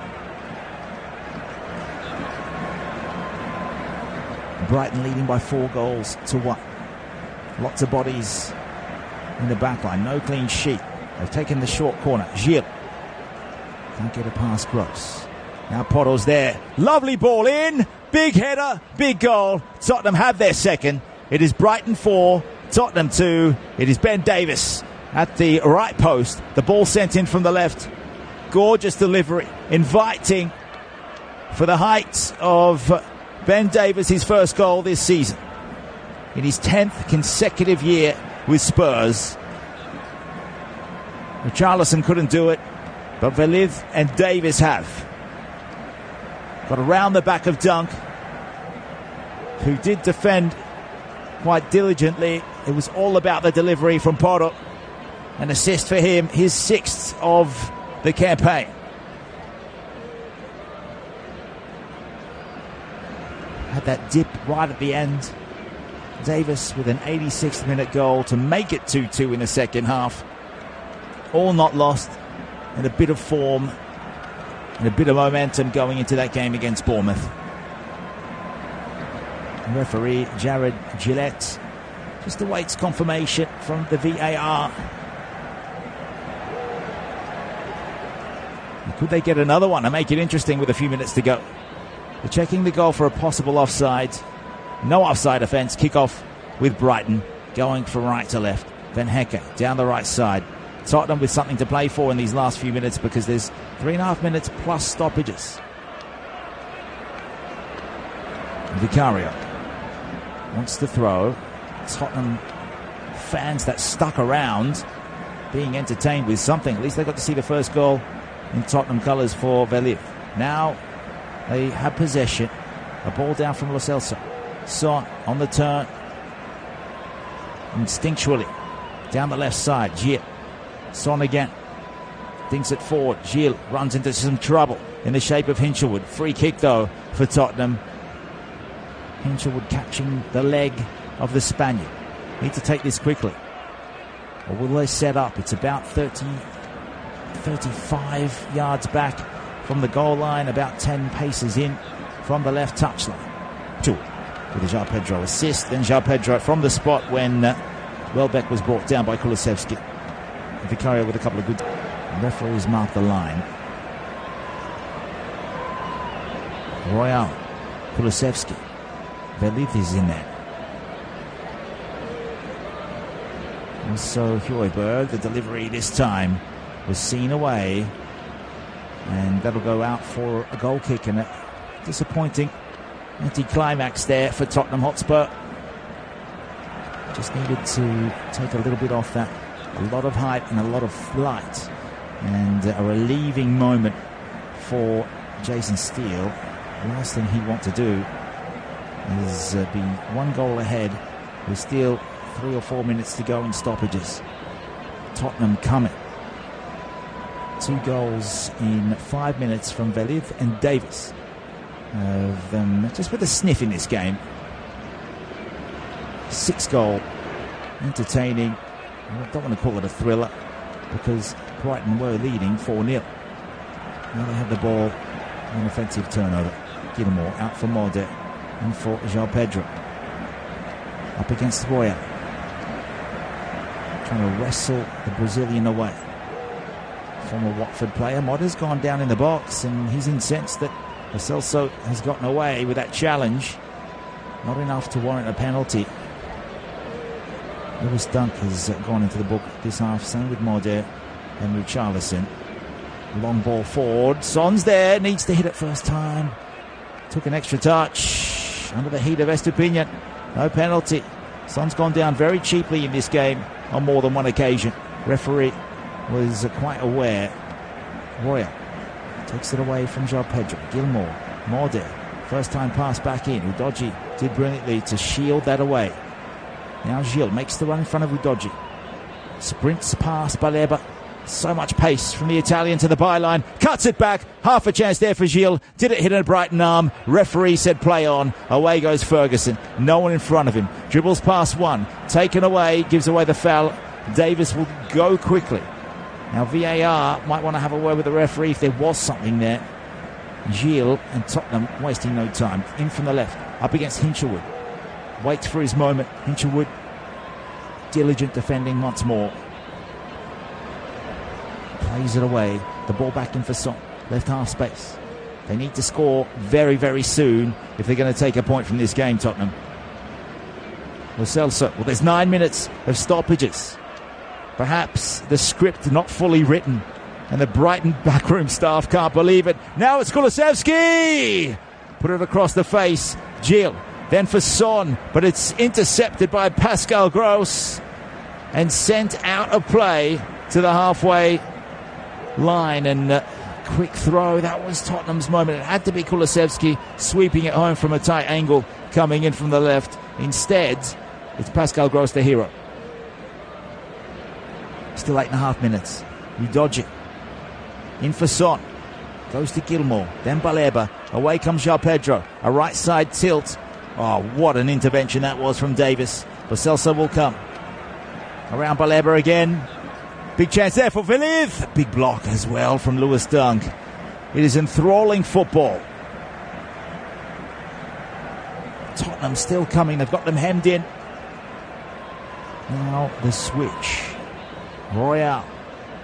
Brighton leading by 4-1. Lots of bodies in the back line. No clean sheet. They've taken the short corner. Gilles can't get a pass Gross. Now Porto's there. Lovely ball in. Big header. Big goal. Tottenham have their second. It is Brighton 4, Tottenham 2. It is Ben Davies at the right post. The ball sent in from the left. Gorgeous delivery. Inviting for the heights of Ben Davies, his first goal this season. In his 10th consecutive year with Spurs. Richarlison couldn't do it, but Veliv and Davies have. Got around the back of Dunk, who did defend quite diligently. It was all about the delivery from Porto. An assist for him, his 6th of the campaign. Had that dip right at the end. Davis with an 86th minute goal to make it 2-2 in the second half. All not lost, and a bit of form and a bit of momentum going into that game against Bournemouth. Referee Jared Gillette just awaits confirmation from the VAR. Could they get another one and make it interesting with a few minutes to go? They're checking the goal for a possible offside. No offside offence. Kickoff with Brighton going from right to left. Van Hecke down the right side. Tottenham with something to play for in these last few minutes because there's 3.5 minutes plus stoppages. Vicario wants to throw. Tottenham fans that stuck around being entertained with something. At least they got to see the first goal in Tottenham colours for Veliv. Now they have possession. A ball down from Lo Celso. Son on the turn. Instinctually down the left side. Gilles. Son again. Thinks it forward. Gilles runs into some trouble in the shape of Hinchelwood. Free kick though for Tottenham. Hinchelwood catching the leg of the Spaniard. Need to take this quickly. Or will they set up? It's about 35 yards back from the goal line, about 10 paces in from the left touchline. Two with a João Pedro assist, then João Pedro from the spot when Welbeck was brought down by Kulusevski. Vicario with a couple of good referees mark the line. Royal, Kulusevski, Veliv is in there. And so Højbjerg, the delivery this time was seen away, and that'll go out for a goal kick, and a disappointing anti-climax there for Tottenham Hotspur. Just needed to take a little bit off that. A lot of height and a lot of flight, and a relieving moment for Jason Steele. The last thing he'd want to do is be 1 goal ahead with still 3 or 4 minutes to go in stoppages. Tottenham coming. 2 goals in 5 minutes from Veliv and Davies. Just with a sniff in this game. 6-goal, entertaining. I don't want to call it a thriller because Brighton were leading 4-0. Now they have the ball, an offensive turnover. Gilmour out for Morde and for João Pedro. Up against Roya. Trying to wrestle the Brazilian away. Former Watford player. Modder's gone down in the box, and he's incensed that Lo Celso has gotten away with that challenge. Not enough to warrant a penalty. Lewis Dunk has gone into the book this half. Same with Modé and Richarlison. Long ball forward. Son's there. Needs to hit it first time. Took an extra touch. Under the heat of Estupiñán. No penalty. Son's gone down very cheaply in this game on more than one occasion. Referee was quite aware. Royal takes it away from João Pedro. Gilmour. Modé. First time pass back in. Udogie did brilliantly to shield that away. Now Gil makes the run in front of Udogie. Sprints past Baleba. So much pace from the Italian to the byline. Cuts it back. Half a chance there for Gil. Did it hit a Brighton arm? Referee said play on. Away goes Ferguson. No one in front of him. Dribbles past one. Taken away. Gives away the foul. Davis will go quickly. Now VAR might want to have a word with the referee if there was something there. Gil and Tottenham wasting no time. In from the left. Up against Hinchelwood. Waits for his moment. Hinchelwood diligent defending once more. Plays it away. The ball back in for Son. Left half space. They need to score very, very soon if they're going to take a point from this game, Tottenham. Lo Celso. Well, there's 9 minutes of stoppages. Perhaps the script not fully written and the Brighton backroom staff can't believe it. Now it's Kulusevski! Put it across the face. Gil. Then for Son, but it's intercepted by Pascal Gross and sent out of play to the halfway line. And quick throw. That was Tottenham's moment. It had to be Kulusevski sweeping it home from a tight angle, coming in from the left. Instead, it's Pascal Gross, the hero. Still 8.5 minutes. Udogie. In for Son. Goes to Gilmour. Then Baleba. Away comes João Pedro. A right side tilt. Oh, what an intervention that was from Davis. Lo Celso will come. Around Baleba again. Big chance there for Villiers. Big block as well from Lewis Dunk. It is enthralling football. Tottenham still coming. They've got them hemmed in. Now the switch. Royal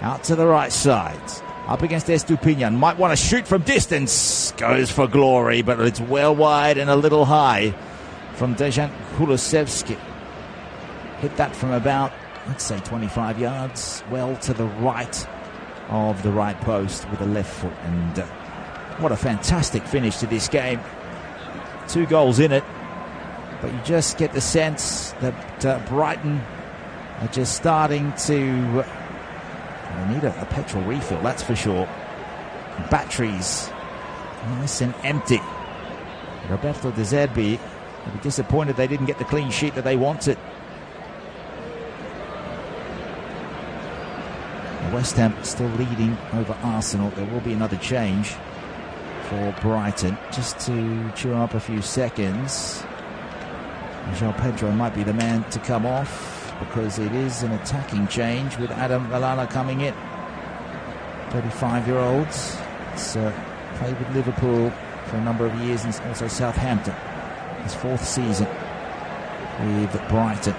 out to the right side. Up against Estupiñán. Might want to shoot from distance. Goes for glory, but it's well wide and a little high from Dejan Kulusevski. Hit that from about, let's say, 25 yards. Well to the right of the right post with the left foot. And what a fantastic finish to this game. 2 goals in it. But you just get the sense that Brighton are just starting to... They need a petrol refill, that's for sure. Batteries nice and empty. Roberto De Zerbi will be disappointed they didn't get the clean sheet that they wanted. West Ham still leading over Arsenal. There will be another change for Brighton. Just to chew up a few seconds. João Pedro might be the man to come off, because it is an attacking change with Adam Lallana coming in. 35-year-olds. It's played with Liverpool for a number of years and also Southampton. His 4th season with Brighton.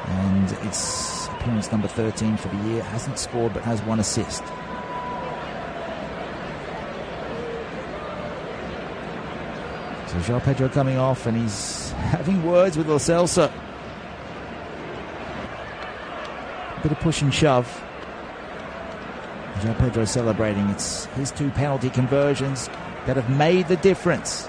And it's appearance number 13 for the year. Hasn't scored but has 1 assist. So João Pedro coming off and he's having words with Lo Celso. Bit of push and shove. João Pedro celebrating. It's his 2 penalty conversions that have made the difference.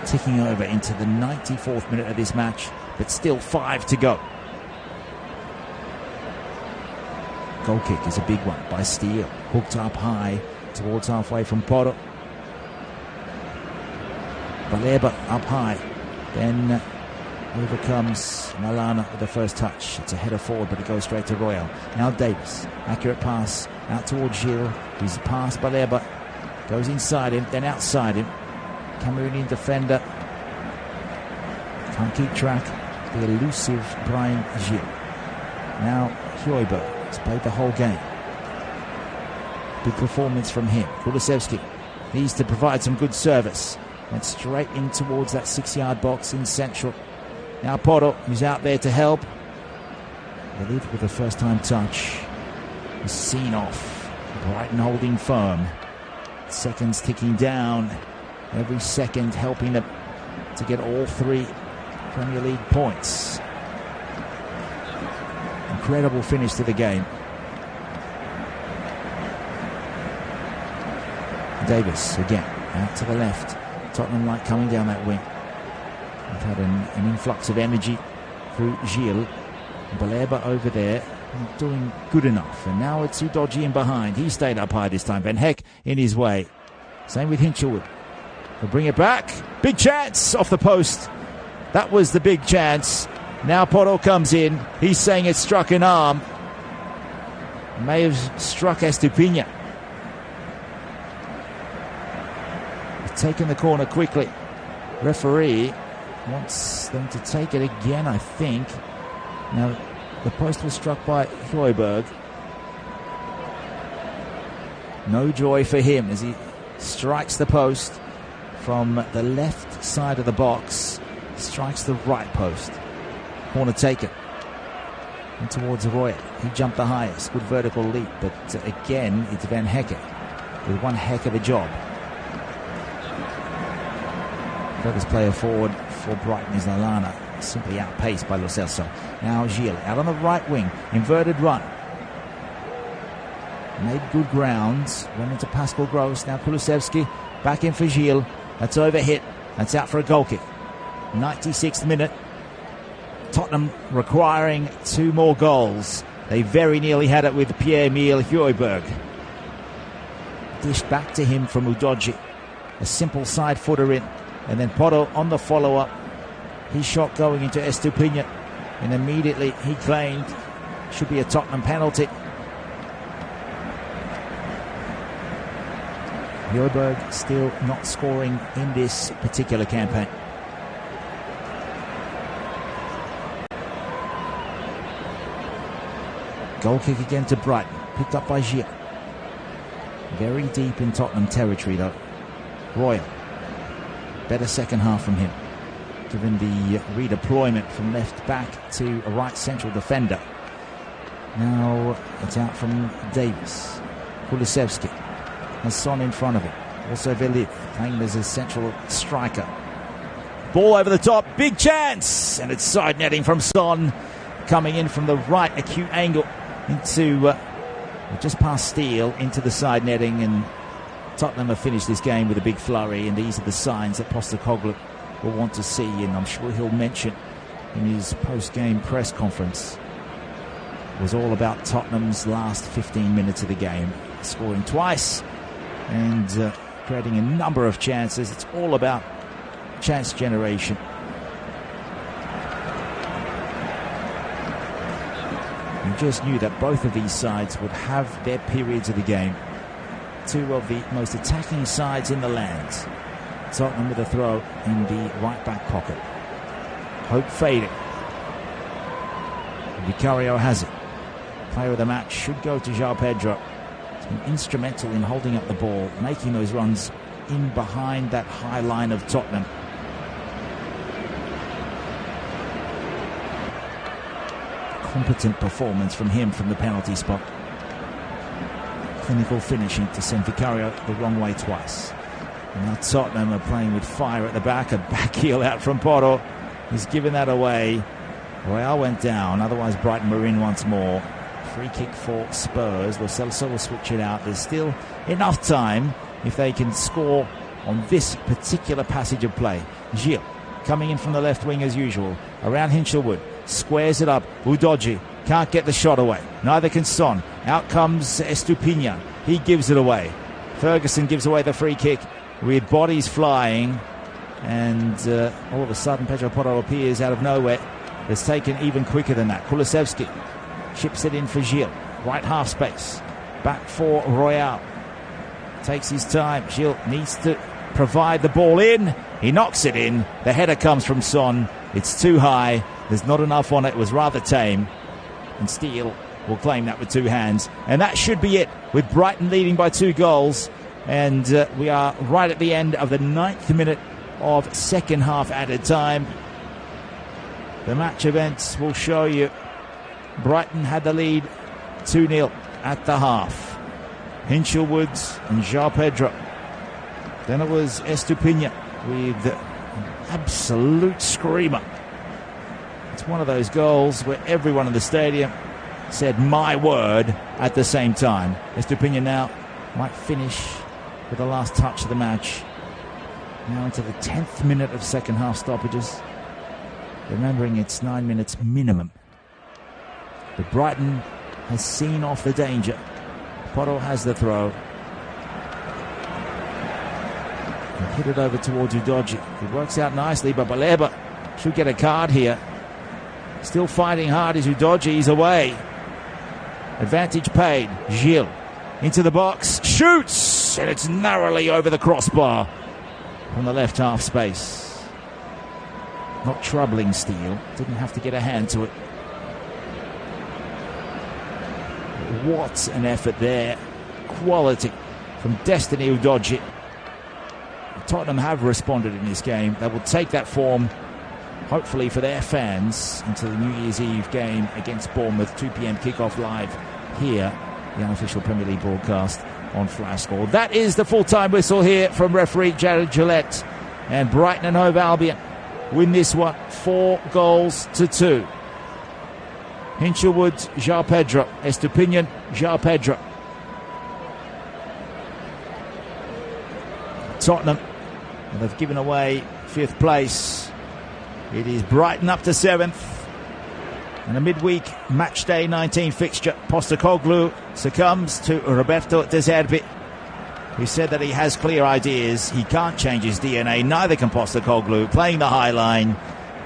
Ticking over into the 94th minute of this match, but still 5 to go. Goal kick is a big one by Steele. Hooked up high towards halfway from Porro. Baleba up high. Then overcomes Lallana with the first touch. It's a header forward, but it goes straight to Royal. Now Davis. Accurate pass out towards Gil. He's past Baleba. Goes inside him, then outside him. Cameroonian defender. Can't keep track. The elusive Brahim Gil. Now Højbjerg has played the whole game. Big performance from him. Kulusevski needs to provide some good service. Went straight in towards that 6-yard box in central. Now Porro, who's out there to help. Relieved with a first-time touch. Was seen off Brighton holding firm. Seconds ticking down. Every second helping them to get all 3 Premier League points. Incredible finish to the game. Davis again, out to the left. Tottenham light coming down that wing. They've had an influx of energy through Gilles. Baleba over there, not doing good enough. And now it's Udogie in behind. He stayed up high this time. Van Heck in his way. Same with Hinchelwood. They'll bring it back. Big chance off the post. That was the big chance. Now Porto comes in. He's saying it struck an arm. May have struck Estupiñán. Taken the corner quickly. Referee wants them to take it again, I think. Now, the post was struck by Højbjerg. No joy for him as he strikes the post from the left side of the box. Strikes the right post. Corner taken. And towards Roya. He jumped the highest. Good vertical leap. But again, it's Van Heck with one heck of a job. Furthest player forward for Brighton is Lallana, simply outpaced by Lo Celso. Now Gilles out on the right wing, inverted run. Made good grounds, went into Pascal Gross. Now Kulusevski back in for Gilles. That's overhit. That's out for a goal kick. 96th minute. Tottenham requiring 2 more goals. They very nearly had it with Pierre-Emile Højbjerg. Dished back to him from Udogie. A simple side footer in. And then Porto on the follow-up. His shot going into Estupiñán. And immediately he claimed should be a Tottenham penalty. Højbjerg still not scoring in this particular campaign. Goal kick again to Brighton. Picked up by Gilles. Very deep in Tottenham territory though. Royal. Better second half from him, given the redeployment from left back to a right central defender. Now it's out from Davis. Kulusevski has Son in front of him. Also Velith playing as a central striker. Ball over the top, big chance, and it's side netting from Son, coming in from the right acute angle into just past Steele into the side netting, and Tottenham have finished this game with a big flurry, and these are the signs that Postecoglou will want to see, and I'm sure he'll mention in his post-game press conference. It was all about Tottenham's last 15 minutes of the game, scoring twice and creating a number of chances. It's all about chance generation. You just knew that both of these sides would have their periods of the game. 2 of the most attacking sides in the land. Tottenham with a throw in the right back pocket. Hope fading. Vicario has it. Player of the match should go to João Pedro. He's been instrumental in holding up the ball, making those runs in behind that high line of Tottenham. Competent performance from him from the penalty spot. Clinical finishing to send Vicario the wrong way twice. And now Tottenham are playing with fire at the back. A back heel out from Porto. He's given that away. Royal went down. Otherwise Brighton were in once more. Free kick for Spurs. Lo Celso will switch it out. There's still enough time if they can score on this particular passage of play. Gilles coming in from the left wing as usual. Around Hinchelwood. Squares it up. Udogie can't get the shot away. Neither can Son. Out comes Estupiñán. He gives it away. Ferguson gives away the free kick with bodies flying. And all of a sudden Pedro Porro appears out of nowhere. It's taken even quicker than that. Kulusevski chips it in for Gilles. Right half space. Back for Royal. Takes his time. Gilles needs to provide the ball in. He knocks it in. The header comes from Son. It's too high. There's not enough on it. It was rather tame. And Steele will claim that with 2 hands. And that should be it, with Brighton leading by 2 goals. And we are right at the end of the 9th minute of second half added time. The match events will show you Brighton had the lead 2-0 at the half. Hinchelwood and João Pedro. Then it was Estupiñán with an absolute screamer. It's one of those goals where everyone in the stadium said my word at the same time. Estupiñán now might finish with the last touch of the match. Now into the 10th minute of second half stoppages. Remembering it's 9 minutes minimum. But Brighton has seen off the danger. Porto has the throw. And hit it over towards Udogie. It works out nicely, but Baleba should get a card here. Still fighting hard as Udogie. He's away. Advantage paid. Gil into the box. Shoots! And it's narrowly over the crossbar from the left half space. Not troubling Steele. Didn't have to get a hand to it. What an effort there. Quality from Destiny Udogie. Tottenham have responded in this game. They will take that form, hopefully for their fans, into the New Year's Eve game against Bournemouth. 2 p.m. kickoff live here, the unofficial Premier League broadcast on Flash Score. That is the full-time whistle here from referee Jared Gillette. And Brighton and Hove Albion win this one 4-2. Hinchelwood, João Pedro. Estupiñán, João Pedro. Tottenham, and they've given away 5th place. It is Brighton up to 7th. And a midweek match day 19 fixture. Postecoglou succumbs to Roberto De Zerbi, who said that he has clear ideas. He can't change his DNA. Neither can Postecoglou, playing the high line.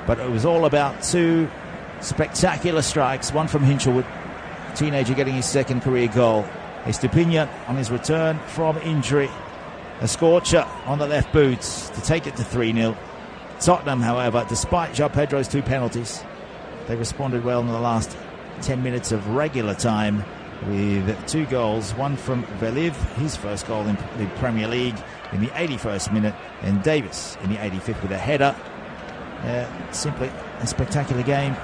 But it was all about 2 spectacular strikes. One from Hinchelwood, teenager getting his 2nd career goal. Estupiñán on his return from injury. A scorcher on the left boot to take it to 3-0. Tottenham, however, despite João Pedro's 2 penalties, they responded well in the last 10 minutes of regular time with 2 goals. One from Veliv, his first goal in the Premier League in the 81st minute, and Davis in the 85th with a header. Simply a spectacular game